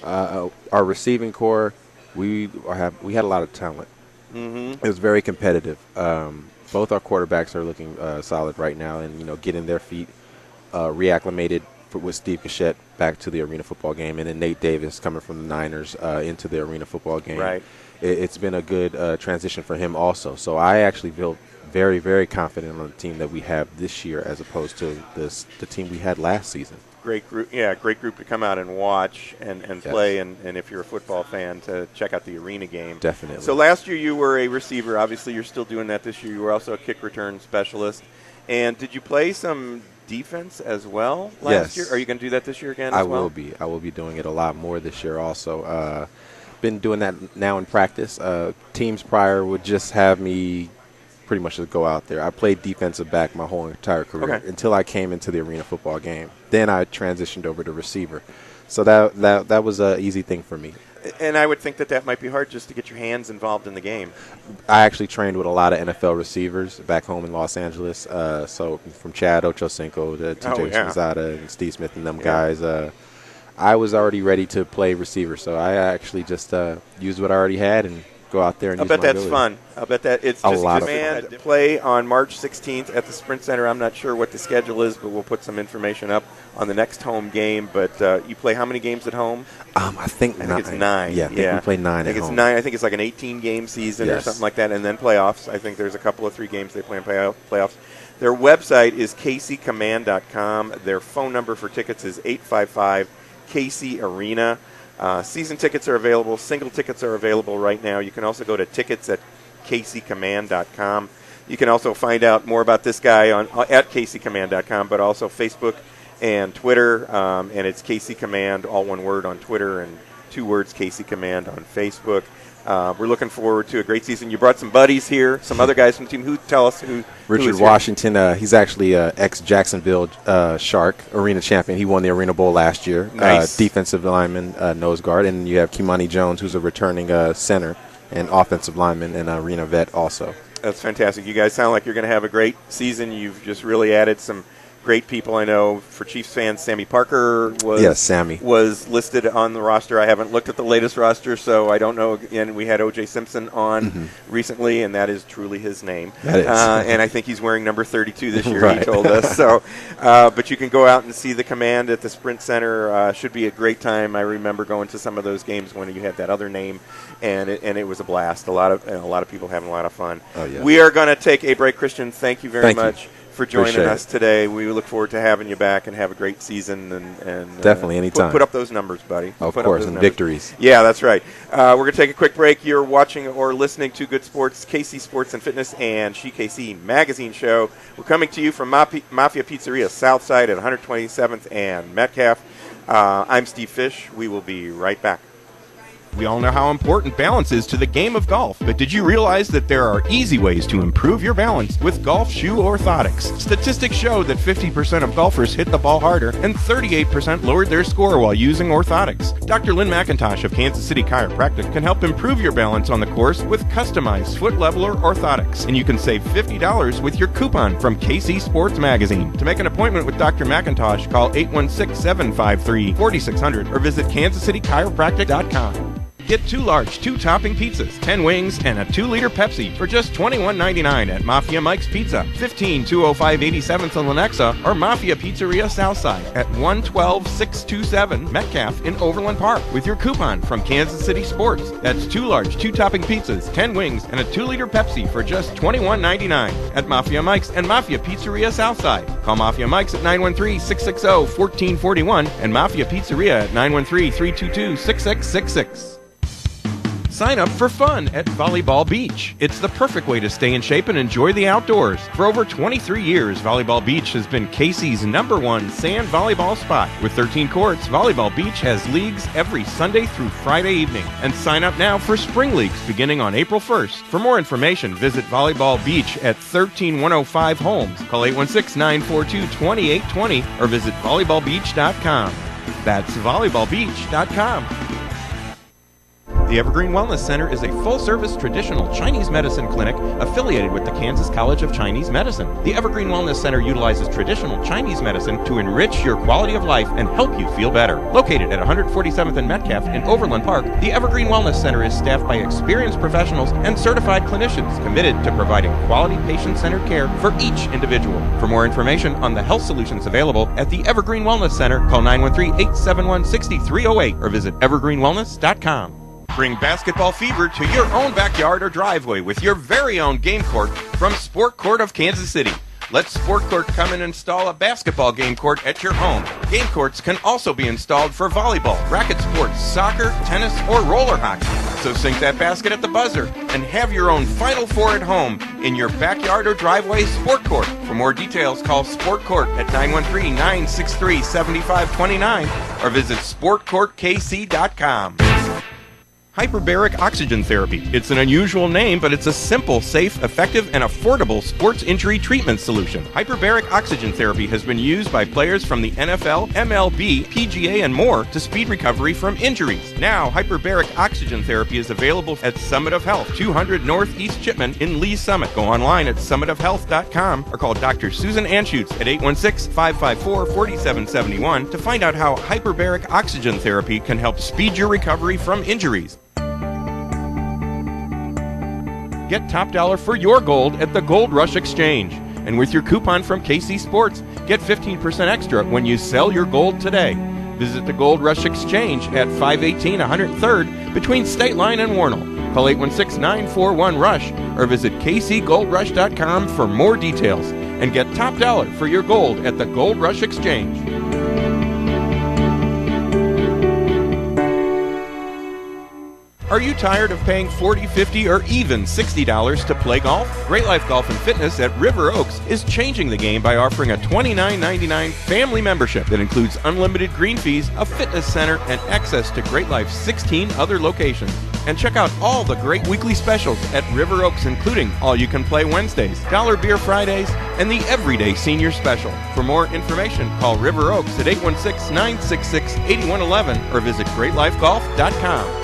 J: Our receiving core, we had a lot of talent. Mm-hmm. It was very competitive. Both our quarterbacks are looking solid right now and, getting their feet reacclimated with Steve Cachette back to the Arena Football game, and then Nate Davis coming from the Niners into the Arena Football game.
D: Right.
J: It's been a good transition for him also. So I actually feel very, very confident on the team that we have this year as opposed to the team we had last season.
D: Great group to come out and watch and play, and if you're a football fan, to check out the Arena game.
J: Definitely.
D: So last year you were a receiver. Obviously, you're still doing that this year. You were also a kick return specialist. And did you play some defense as well last year. Are you going to do that this year again as well?
J: I will be. I will be doing it a lot more this year also. Been doing that now in practice. Teams prior would just have me pretty much just go out there. I played defensive back my whole entire career until I came into the arena football game. Then I transitioned over to receiver. So that was an easy thing for me.
D: And I would think that might be hard just to get your hands involved in the game.
J: I actually trained with a lot of NFL receivers back home in Los Angeles. So from Chad Ochocinco to TJ Shazada and Steve Smith and them guys, I was already ready to play receiver. So I actually just used what I already had and go out there and use my ability.
D: I'll bet that's fun. I'll bet that it's just a command play on March 16th at the Sprint Center. I'm not sure what the schedule is, but we'll put some information up on the next home game. But you play how many games at home?
J: I think
D: it's 9.
J: Yeah, I think we play 9
D: I think
J: at
D: it's
J: home.
D: 9. I think it's like an 18-game season or something like that, and then playoffs. I think there's a couple of 3 games they play in playoffs. Their website is kccommand.com. Their phone number for tickets is 855-KC-ARENA. Season tickets are available. Single tickets are available right now. You can also go to tickets at kccommand.com. You can also find out more about this guy at kccommand.com, but also Facebook and Twitter. And it's KC Command, all one word on Twitter, and 2 words, KC Command on Facebook. We're looking forward to a great season. You brought some buddies here, some other guys from the team. Tell us who.
J: Richard Washington, he's actually ex-Jacksonville Shark arena champion. He won the Arena Bowl last year.
D: Nice.
J: Defensive lineman, nose guard. And you have Kimani Jones, who's a returning center and offensive lineman and arena vet also.
D: That's fantastic. You guys sound like you're going to have a great season. You've just really added some great people. I know for Chiefs fans, Sammy Parker was listed on the roster. I haven't looked at the latest roster, so I don't know. And we had O.J. Simpson on recently, and that is truly his name.
J: That is.
D: And I think he's wearing number 32 this year, he told us. So, but you can go out and see the command at the Sprint Center. Should be a great time. I remember going to some of those games when you had that other name, and it was a blast. A lot of people having a lot of fun.
J: Oh, yeah.
D: We are going to take a break. Christian, thank you very much for joining us today. We look forward to having you back and have a great season. And
J: definitely, anytime.
D: Put up those numbers, buddy.
J: Of course, and victories.
D: Yeah, that's right. We're going to take a quick break. You're watching or listening to Good Sports, KC Sports and Fitness, and KC Magazine Show. We're coming to you from Mafia Pizzeria Southside at 127th and Metcalf. I'm Steve Fish. We will be right back.
A: We all know how important balance is to the game of golf, but did you realize that there are easy ways to improve your balance with golf shoe orthotics? Statistics show that 50% of golfers hit the ball harder and 38% lowered their score while using orthotics. Dr. Lynn McIntosh of Kansas City Chiropractic can help improve your balance on the course with customized foot leveler orthotics, and you can save $50 with your coupon from KC Sports Magazine. To make an appointment with Dr. McIntosh, call 816-753-4600 or visit kansascitychiropractic.com. Get 2 large, 2 topping pizzas, 10 wings, and a 2-liter Pepsi for just $21.99 at Mafia Mike's Pizza, 15205 87th and Lenexa, or Mafia Pizzeria Southside at 112-627 Metcalf in Overland Park with your coupon from Kansas City Sports. That's 2 large, 2 topping pizzas, 10 wings, and a 2-liter Pepsi for just $21.99 at Mafia Mike's and Mafia Pizzeria Southside. Call Mafia Mike's at 913-660-1441 and Mafia Pizzeria at 913-322-6666. Sign up for fun at Volleyball Beach. It's the perfect way to stay in shape and enjoy the outdoors. For over 23 years, Volleyball Beach has been KC's #1 sand volleyball spot. With 13 courts, Volleyball Beach has leagues every Sunday through Friday evening. And sign up now for spring leagues beginning on April 1st. For more information, visit Volleyball Beach at 13105 Holmes. Call 816-942-2820 or visit volleyballbeach.com. That's volleyballbeach.com. The Evergreen Wellness Center is a full-service traditional Chinese medicine clinic affiliated with the Kansas College of Chinese Medicine. The Evergreen Wellness Center utilizes traditional Chinese medicine to enrich your quality of life and help you feel better. Located at 147th and Metcalf in Overland Park, the Evergreen Wellness Center is staffed by experienced professionals and certified clinicians committed to providing quality patient-centered care for each individual. For more information on the health solutions available at the Evergreen Wellness Center, call 913-871-6308 or visit evergreenwellness.com. Bring basketball fever to your own backyard or driveway with your very own game court from Sport Court of Kansas City. Let Sport Court come and install a basketball game court at your home. Game courts can also be installed for volleyball, racket sports, soccer, tennis, or roller hockey. So sink that basket at the buzzer and have your own Final Four at home in your backyard or driveway Sport Court For more details, call Sport Court at 913-963-7529 or visit sportcourtkc.com. Hyperbaric oxygen therapy. It's an unusual name, but it's a simple, safe, effective, and affordable sports injury treatment solution. Hyperbaric oxygen therapy has been used by players from the NFL, MLB, PGA, and more to speed recovery from injuries. Now, hyperbaric oxygen therapy is available at Summit of Health, 200 Northeast Chipman in Lee Summit. Go online at summitofhealth.com or call Dr. Susan Anschutz at 816-554-4771 to find out how hyperbaric oxygen therapy can help speed your recovery from injuries. Get top dollar for your gold at the Gold Rush Exchange. And with your coupon from KC Sports, get 15% extra when you sell your gold today. Visit the Gold Rush Exchange at 518 103rd between State Line and Warnell. Call 816-941-RUSH or visit kcgoldrush.com for more details. And get top dollar for your gold at the Gold Rush Exchange. Are you tired of paying $40, $50, or even $60 to play golf? Great Life Golf and Fitness at River Oaks is changing the game by offering a $29.99 family membership that includes unlimited green fees, a fitness center, and access to Great Life's 16 other locations. And check out all the great weekly specials at River Oaks, including all-you-can-play Wednesdays, $1 Beer Fridays, and the Everyday Senior Special. For more information, call River Oaks at 816-966-8111 or visit greatlifegolf.com.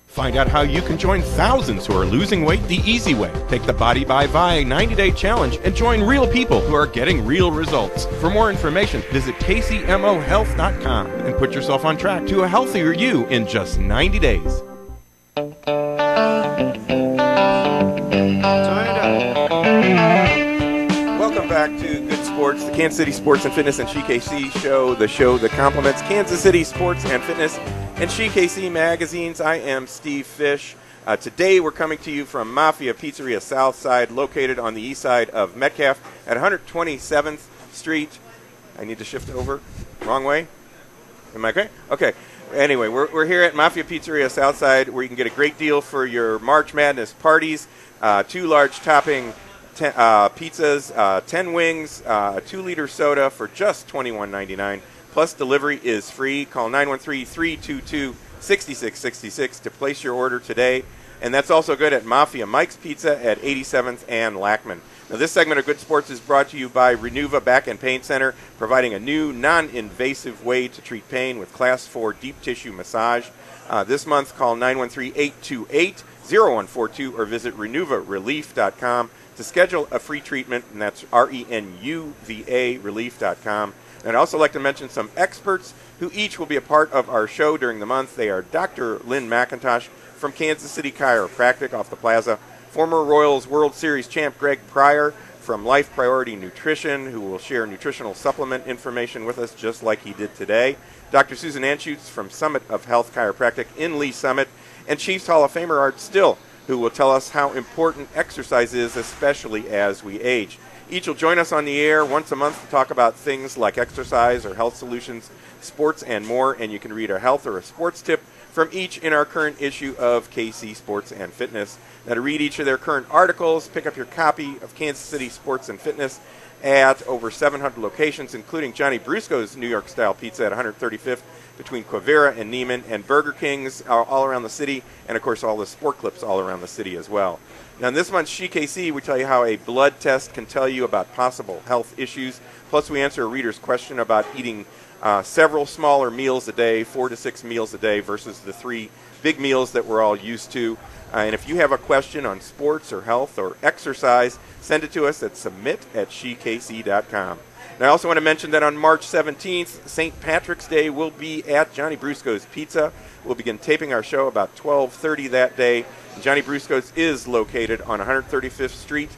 A: Find out how you can join thousands who are losing weight the easy way. Take the Body by Vi 90-Day Challenge and join real people who are getting real results. For more information, visit kcmohealth.com and put yourself on track to a healthier you in just 90 days.
D: Welcome back to Good Sports, the Kansas City Sports and Fitness and SheKC show, the show that complements Kansas City Sports and Fitness and SheKC magazines. I am Steve Fish. Today we're coming to you from Mafia Pizzeria Southside, located on the east side of Metcalf at 127th Street. I need to shift over. Wrong way? Am I okay? Okay. Anyway, we're here at Mafia Pizzeria Southside, where you can get a great deal for your March Madness parties. 2 large topping pizzas, 10 wings, a 2-liter soda for just $21.99. Plus, delivery is free. Call 913-322-6666 to place your order today. And that's also good at Mafia Mike's Pizza at 87th and Lackman. Now, this segment of Good Sports is brought to you by Renuva Back and Pain Center, providing a new, non-invasive way to treat pain with Class 4 deep tissue massage. This month, call 913-828-0142 or visit renuvarelief.com to schedule a free treatment, and that's RENUVA relief.com. And I'd also like to mention some experts who each will be a part of our show during the month. They are Dr. Lynn McIntosh from Kansas City Chiropractic off the Plaza, former Royals World Series champ Greg Pryor from Life Priority Nutrition, who will share nutritional supplement information with us just like he did today, Dr. Susan Anschutz from Summit of Health Chiropractic in Lee Summit, and Chiefs Hall of Famer Art Still, who will tell us how important exercise is, especially as we age. Each will join us on the air once a month to talk about things like exercise or health solutions, sports, and more. And you can read a health or a sports tip from each in our current issue of KC Sports and Fitness. Now, to read each of their current articles, pick up your copy of Kansas City Sports and Fitness at over 700 locations, including Johnny Brusco's New York-style pizza at 135th between Quivira and Neiman, and Burger Kings all around the city, and, of course, all the sport clips all around the city as well. Now, in this month's SheKC, we tell you how a blood test can tell you about possible health issues. Plus, we answer a reader's question about eating several smaller meals a day, 4 to 6 meals a day, versus the 3 big meals that we're all used to. And if you have a question on sports or health or exercise, send it to us at submit@shekc.com. And I also want to mention that on March 17th, St. Patrick's Day, will be at Johnny Brusco's Pizza. We'll begin taping our show about 12:30 that day. Johnny Brusco's is located on 135th Street,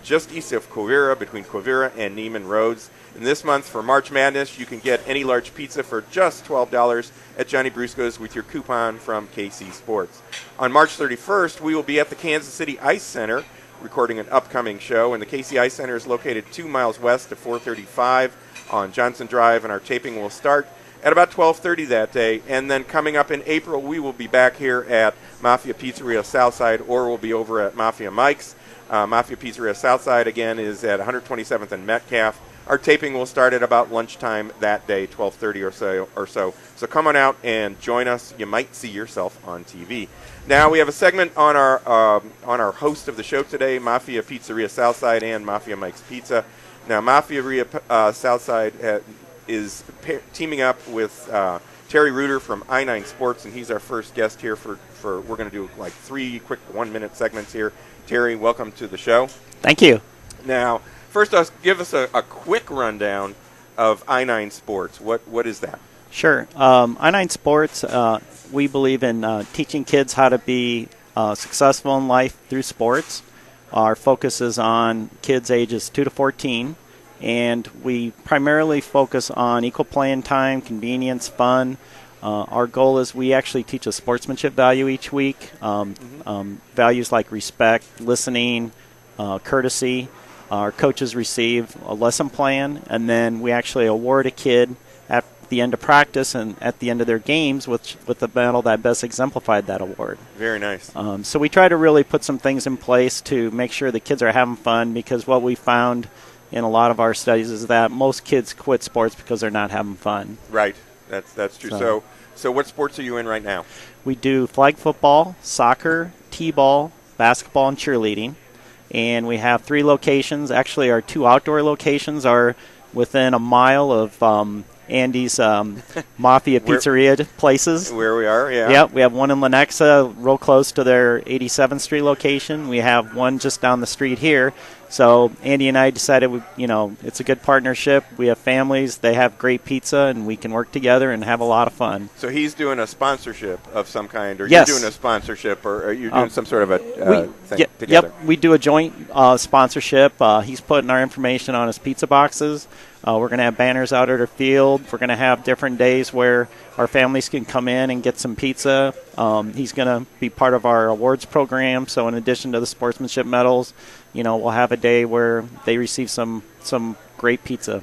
D: just east of Quivira, between Quivira and Neiman Roads. And this month, for March Madness, you can get any large pizza for just $12 at Johnny Brusco's with your coupon from KC Sports. On March 31st, we will be at the Kansas City Ice Center recording an upcoming show, and the KC Ice Center is located 2 miles west of 435 on Johnson Drive, and our taping will start at about 12:30 that day. And then coming up in April, we will be back here at Mafia Pizzeria Southside, or we'll be over at Mafia Mike's. Mafia Pizzeria Southside, again, is at 127th and Metcalf. Our taping will start at about lunchtime that day, 12:30 or so. So come on out and join us. You might see yourself on TV. Now we have a segment on our host of the show today, Mafia Pizzeria Southside and Mafia Mike's Pizza. Now Mafia Southside is teaming up with Terry Reuter from I9 Sports, and he's our first guest here for we're going to do like 3 quick 1-minute segments here. Terry, welcome to the show.
K: Thank you.
D: Now, first off, give us a quick rundown of I9 Sports. What is that?
K: Sure. I9 Sports, we believe in teaching kids how to be successful in life through sports. Our focus is on kids ages 2 to 14, and we primarily focus on equal playing time, convenience, fun. Our goal is we actually teach a sportsmanship value each week, values like respect, listening, courtesy. Our coaches receive a lesson plan, and then we actually award a kid at the end of practice and at the end of their games with the medal that best exemplified that award.
D: Very nice.
K: So we try to really put some things in place to make sure the kids are having fun, because what we found in a lot of our studies is that most kids quit sports because they're not having fun.
D: Right. That's true. So what sports are you in right now?
K: We do flag football, soccer, t-ball, basketball, and cheerleading. And we have 3 locations. Actually, our 2 outdoor locations are within a mile of Andy's Mafia Pizzeria places.
D: Where we are, yeah.
K: Yep, we have one in Lenexa, real close to their 87th Street location. We have one just down the street here. So Andy and I decided, it's a good partnership. We have families, they have great pizza, and we can work together and have a lot of fun.
D: So he's doing a sponsorship of some kind, or
K: yes.
D: You're doing a sponsorship, or are you doing some sort of a thing together?
K: Yep, we do a joint sponsorship. He's putting our information on his pizza boxes. We're going to have banners out at our field. We're going to have different days where our families can come in and get some pizza. He's going to be part of our awards program. So in addition to the sportsmanship medals, we'll have a day where they receive some great pizza.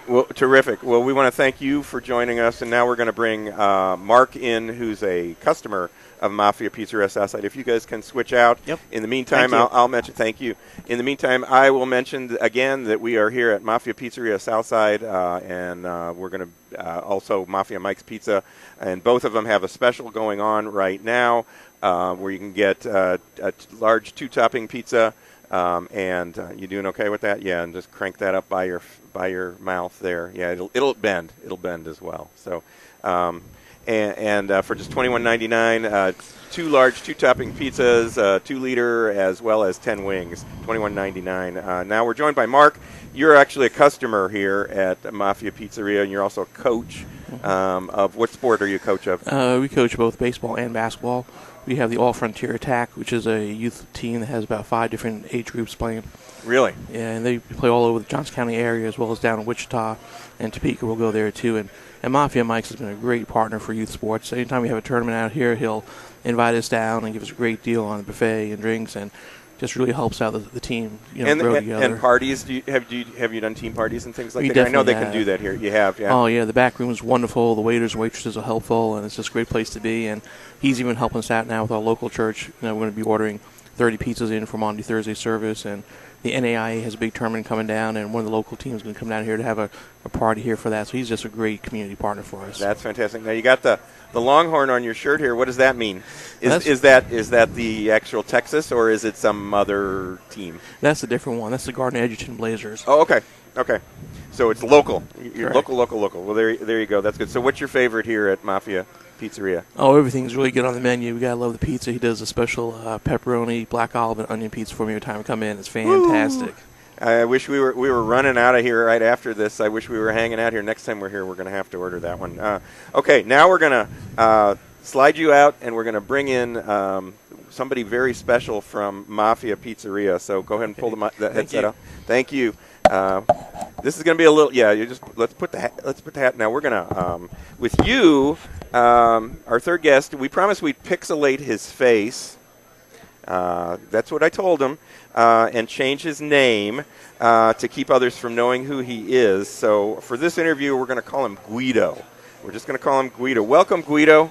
D: Well, terrific. Well, we want to thank you for joining us, and now we're going to bring Mark in, who's a customer of Mafia Pizzeria Southside. If you guys can switch out.
K: Yep.
D: In the meantime, I'll mention, thank you. In the meantime, I will mention again that we are here at Mafia Pizzeria Southside, and we're going to also Mafia Mike's Pizza, and both of them have a special going on right now where you can get a large 2-topping pizza. And you doing okay with that? Yeah, and just crank that up by your mouth there. Yeah, it'll bend. It'll bend as well. So, and for just $21.99, 2 large 2-topping pizzas, 2-liter, as well as 10 wings. $21.99. Now we're joined by Mark. You're actually a customer here at Mafia Pizzeria, and you're also a coach of what sport are you a coach of?
L: We coach both baseball and basketball. We have the All Frontier Attack, which is a youth team that has about 5 different age groups playing.
D: Really?
L: Yeah, and they play all over the Johnson County area as well as down in Wichita, and Topeka will go there too. And Mafia Mike's has been a great partner for youth sports. Anytime we have a tournament out here, he'll invite us down and give us a great deal on the buffet and drinks, and just really helps out the team, grow together. And
D: parties, have you done team parties and things like that? I know they can do that here. You have, yeah.
L: Oh yeah, the back room is wonderful. The waiters and waitresses are helpful, and it's just a great place to be. And he's even helping us out now with our local church. We're going to be ordering 30 pizzas in for Monday, Thursday service, and the NAIA has a big tournament coming down, and one of the local teams is going to come down here to have a party here for that. So he's just a great community partner for us.
D: That's fantastic. Now you got the Longhorn on your shirt here. What does that mean? Is that the actual Texas, or is it some other team?
L: That's a different one. That's the Gardner Edgerton Blazers.
D: Oh, okay. So it's local. You're
L: Correct.
D: local. Well, there you go. That's good. So what's your favorite here at Mafia Pizzeria?
L: Oh, everything's really good on the menu. We gotta love the pizza. He does a special pepperoni, black olive, and onion pizza for me every time I come in. It's fantastic.
D: Ooh. I wish we were running out of here right after this. I wish we were hanging out here. Next time we're here, we're going to have to order that one. Okay, now we're going to slide you out, and we're going to bring in somebody very special from Mafia Pizzeria. So go ahead and pull the headset up. Thank you. This is going to be a little. Yeah, let's put the hat. Now we're going to with you, our third guest. We promised we'd pixelate his face. That's what I told him. And change his name to keep others from knowing who he is. So for this interview, we're going to call him Guido. We're just going to call him Guido. Welcome, Guido.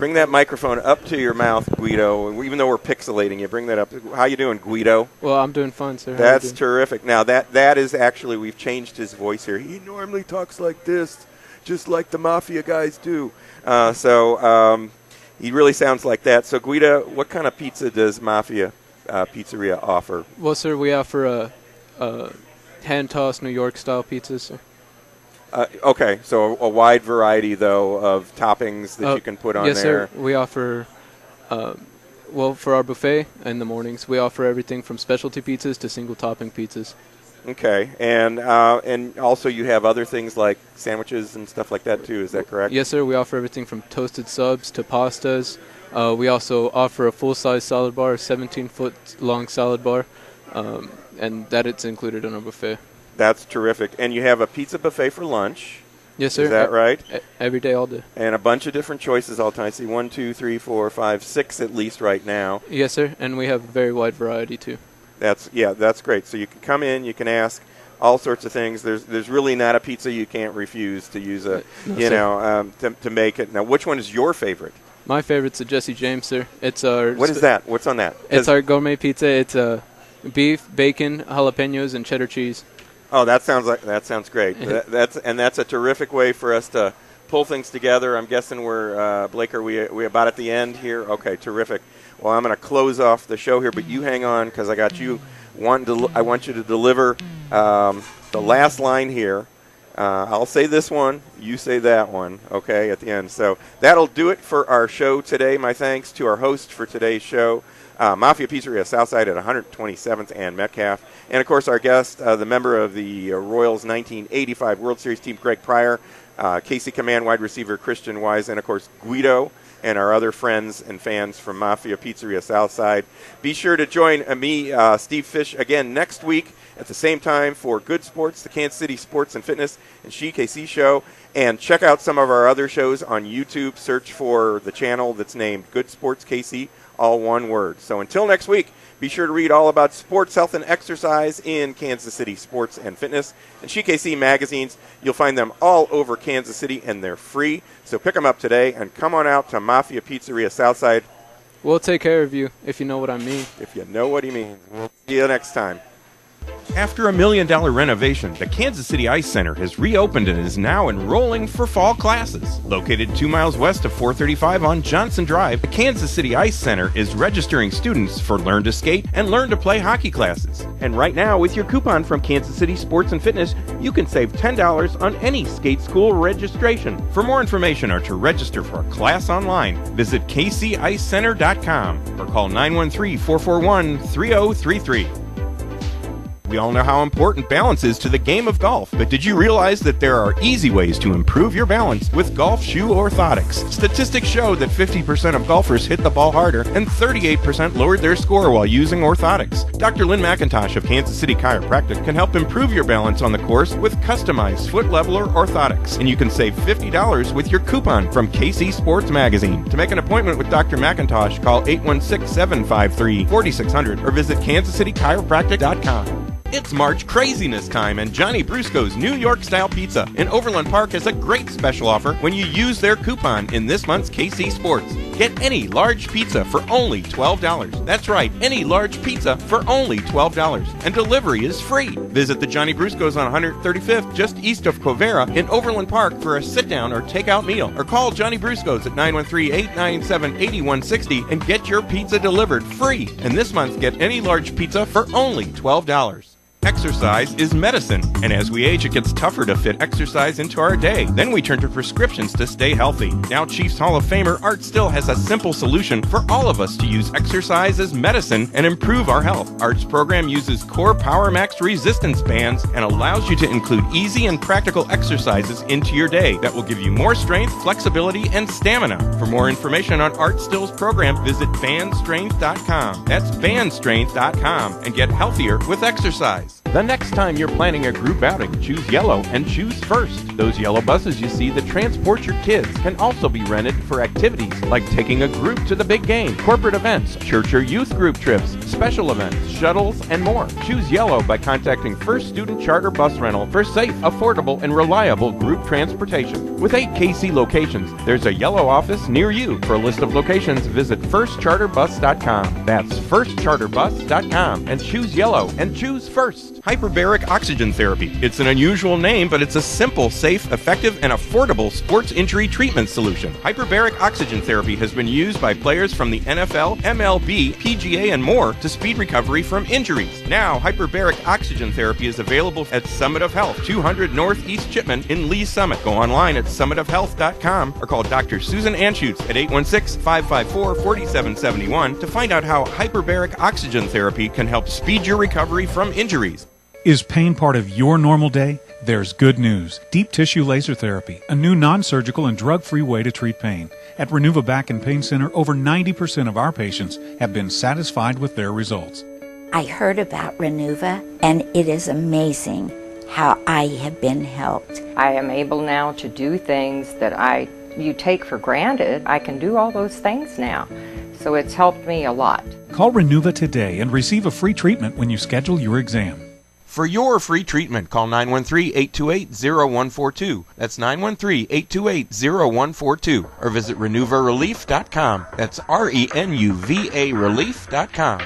D: Bring that microphone up to your mouth, Guido. Even though we're pixelating you, bring that up. How you doing, Guido?
M: Well, I'm doing fine, sir.
D: That's terrific. Now, that is actually, we've changed his voice here. He normally talks like this, just like the Mafia guys do. He really sounds like that. So, Guido, what kind of pizza does Mafia Pizzeria offer?
M: Well, sir, we offer a hand-tossed New York-style pizza, sir.
D: Okay, so a wide variety, though, of toppings that you can put on there.
M: Yes, sir. We offer, for our buffet in the mornings, we offer everything from specialty pizzas to single-topping pizzas.
D: Okay, and also you have other things like sandwiches and stuff like that, too. Is that correct?
M: Yes, sir. We offer everything from toasted subs to pastas. We also offer a full-size salad bar, a 17-foot-long salad bar, and that it's included in our buffet.
D: That's terrific. And you have a pizza buffet for lunch.
M: Yes, sir.
D: Is that right?
M: Every day, all day.
D: And a bunch of different choices all the time. I see 1, 2, 3, 4, 5, 6 at least right now.
M: Yes, sir. And we have a very wide variety, too.
D: That's great. So you can come in, you can ask all sorts of things. There's really not a pizza you can't refuse to use to make it. Now, which one is your favorite?
M: My favorite's a Jesse James, sir. It's our.
D: What is that? What's on that?
M: It's our gourmet pizza. It's beef, bacon, jalapenos, and cheddar cheese.
D: Oh, that sounds great. That's a terrific way for us to pull things together. I'm guessing Blake, are we about at the end here? Okay, terrific. Well, I'm going to close off the show here, but you hang on because I got you. I want you to deliver the last line here. I'll say this one, you say that one, okay, at the end. So that'll do it for our show today. My thanks to our host for today's show, Mafia Pizzeria Southside at 127th and Metcalf. And, of course, our guest, the member of the Royals 1985 World Series team, Greg Pryor, KC Command wide receiver Christian Wise, and, of course, Guido, and our other friends and fans from Mafia Pizzeria Southside. Be sure to join me, Steve Fish, again next week at the same time for Good Sports, the Kansas City Sports and Fitness and KC show. And check out some of our other shows on YouTube. Search for the channel that's named Good Sports KC, all one word. So until next week, be sure to read all about sports, health, and exercise in Kansas City Sports and Fitness and KC magazines. You'll find them all over Kansas City, and they're free. So pick them up today and come on out to Mafia Pizzeria Southside.
M: We'll take care of you, if you know what I mean.
D: If you know what he means. We'll see you next time.
A: After a $1 million renovation, the Kansas City Ice Center has reopened and is now enrolling for fall classes. Located 2 miles west of 435 on Johnson Drive, the Kansas City Ice Center is registering students for Learn to Skate and Learn to Play hockey classes. And right now, with your coupon from Kansas City Sports and Fitness, you can save $10 on any skate school registration. For more information or to register for a class online, visit kcicecenter.com or call 913-441-3033. We all know how important balance is to the game of golf, but did you realize that there are easy ways to improve your balance with golf shoe orthotics? Statistics show that 50% of golfers hit the ball harder and 38% lowered their score while using orthotics. Dr. Lynn McIntosh of Kansas City Chiropractic can help improve your balance on the course with customized foot leveler orthotics, and you can save $50 with your coupon from KC Sports Magazine. To make an appointment with Dr. McIntosh, call 816-753-4600 or visit kansascitychiropractic.com. It's March craziness time, and Johnny Brusco's New York-style pizza in Overland Park has a great special offer when you use their coupon in this month's KC Sports. Get any large pizza for only $12. That's right, any large pizza for only $12, and delivery is free. Visit the Johnny Brusco's on 135th, just east of Covera in Overland Park for a sit-down or take-out meal, or call Johnny Brusco's at 913-897-8160 and get your pizza delivered free. And this month, get any large pizza for only $12. Exercise is medicine, and as we age, it gets tougher to fit exercise into our day. Then we turn to prescriptions to stay healthy. Now Chiefs Hall of Famer Art Still has a simple solution for all of us to use exercise as medicine and improve our health. Art's program uses Core Power Max resistance bands and allows you to include easy and practical exercises into your day that will give you more strength, flexibility, and stamina. For more information on Art Still's program, visit bandstrength.com. That's bandstrength.com, and get healthier with exercise. The next time you're planning a group outing, choose yellow and choose first. Those yellow buses you see that transport your kids can also be rented for activities like taking a group to the big game, corporate events, church or youth group trips, special events, shuttles, and more. Choose yellow by contacting First Student Charter Bus Rental for safe, affordable, and reliable group transportation. With 8 KC locations, there's a yellow office near you. For a list of locations, visit firstcharterbus.com. That's firstcharterbus.com, and choose yellow and choose first. Hyperbaric Oxygen Therapy. It's an unusual name, but it's a simple, safe, effective, and affordable sports injury treatment solution. Hyperbaric Oxygen Therapy has been used by players from the NFL, MLB, PGA, and more to speed recovery from injuries. Now, Hyperbaric Oxygen Therapy is available at Summit of Health, 200 Northeast Chipman in Lee Summit. Go online at summitofhealth.com or call Dr. Susan Anschutz at 816-554-4771 to find out how hyperbaric oxygen therapy can help speed your recovery from injuries.
F: Is pain part of your normal day? There's good news. Deep tissue laser therapy, a new non-surgical and drug-free way to treat pain. At Renuva Back and Pain Center, over 90% of our patients have been satisfied with their results.
G: I heard about Renuva, and it is amazing how I have been helped.
H: I am able now to do things that you take for granted. I can do all those things now. So it's helped me a lot.
F: Call Renuva today and receive a free treatment when you schedule your exam.
A: For your free treatment, call 913-828-0142. That's 913-828-0142. Or visit RenuvaRelief.com. That's RENUVA Relief.com.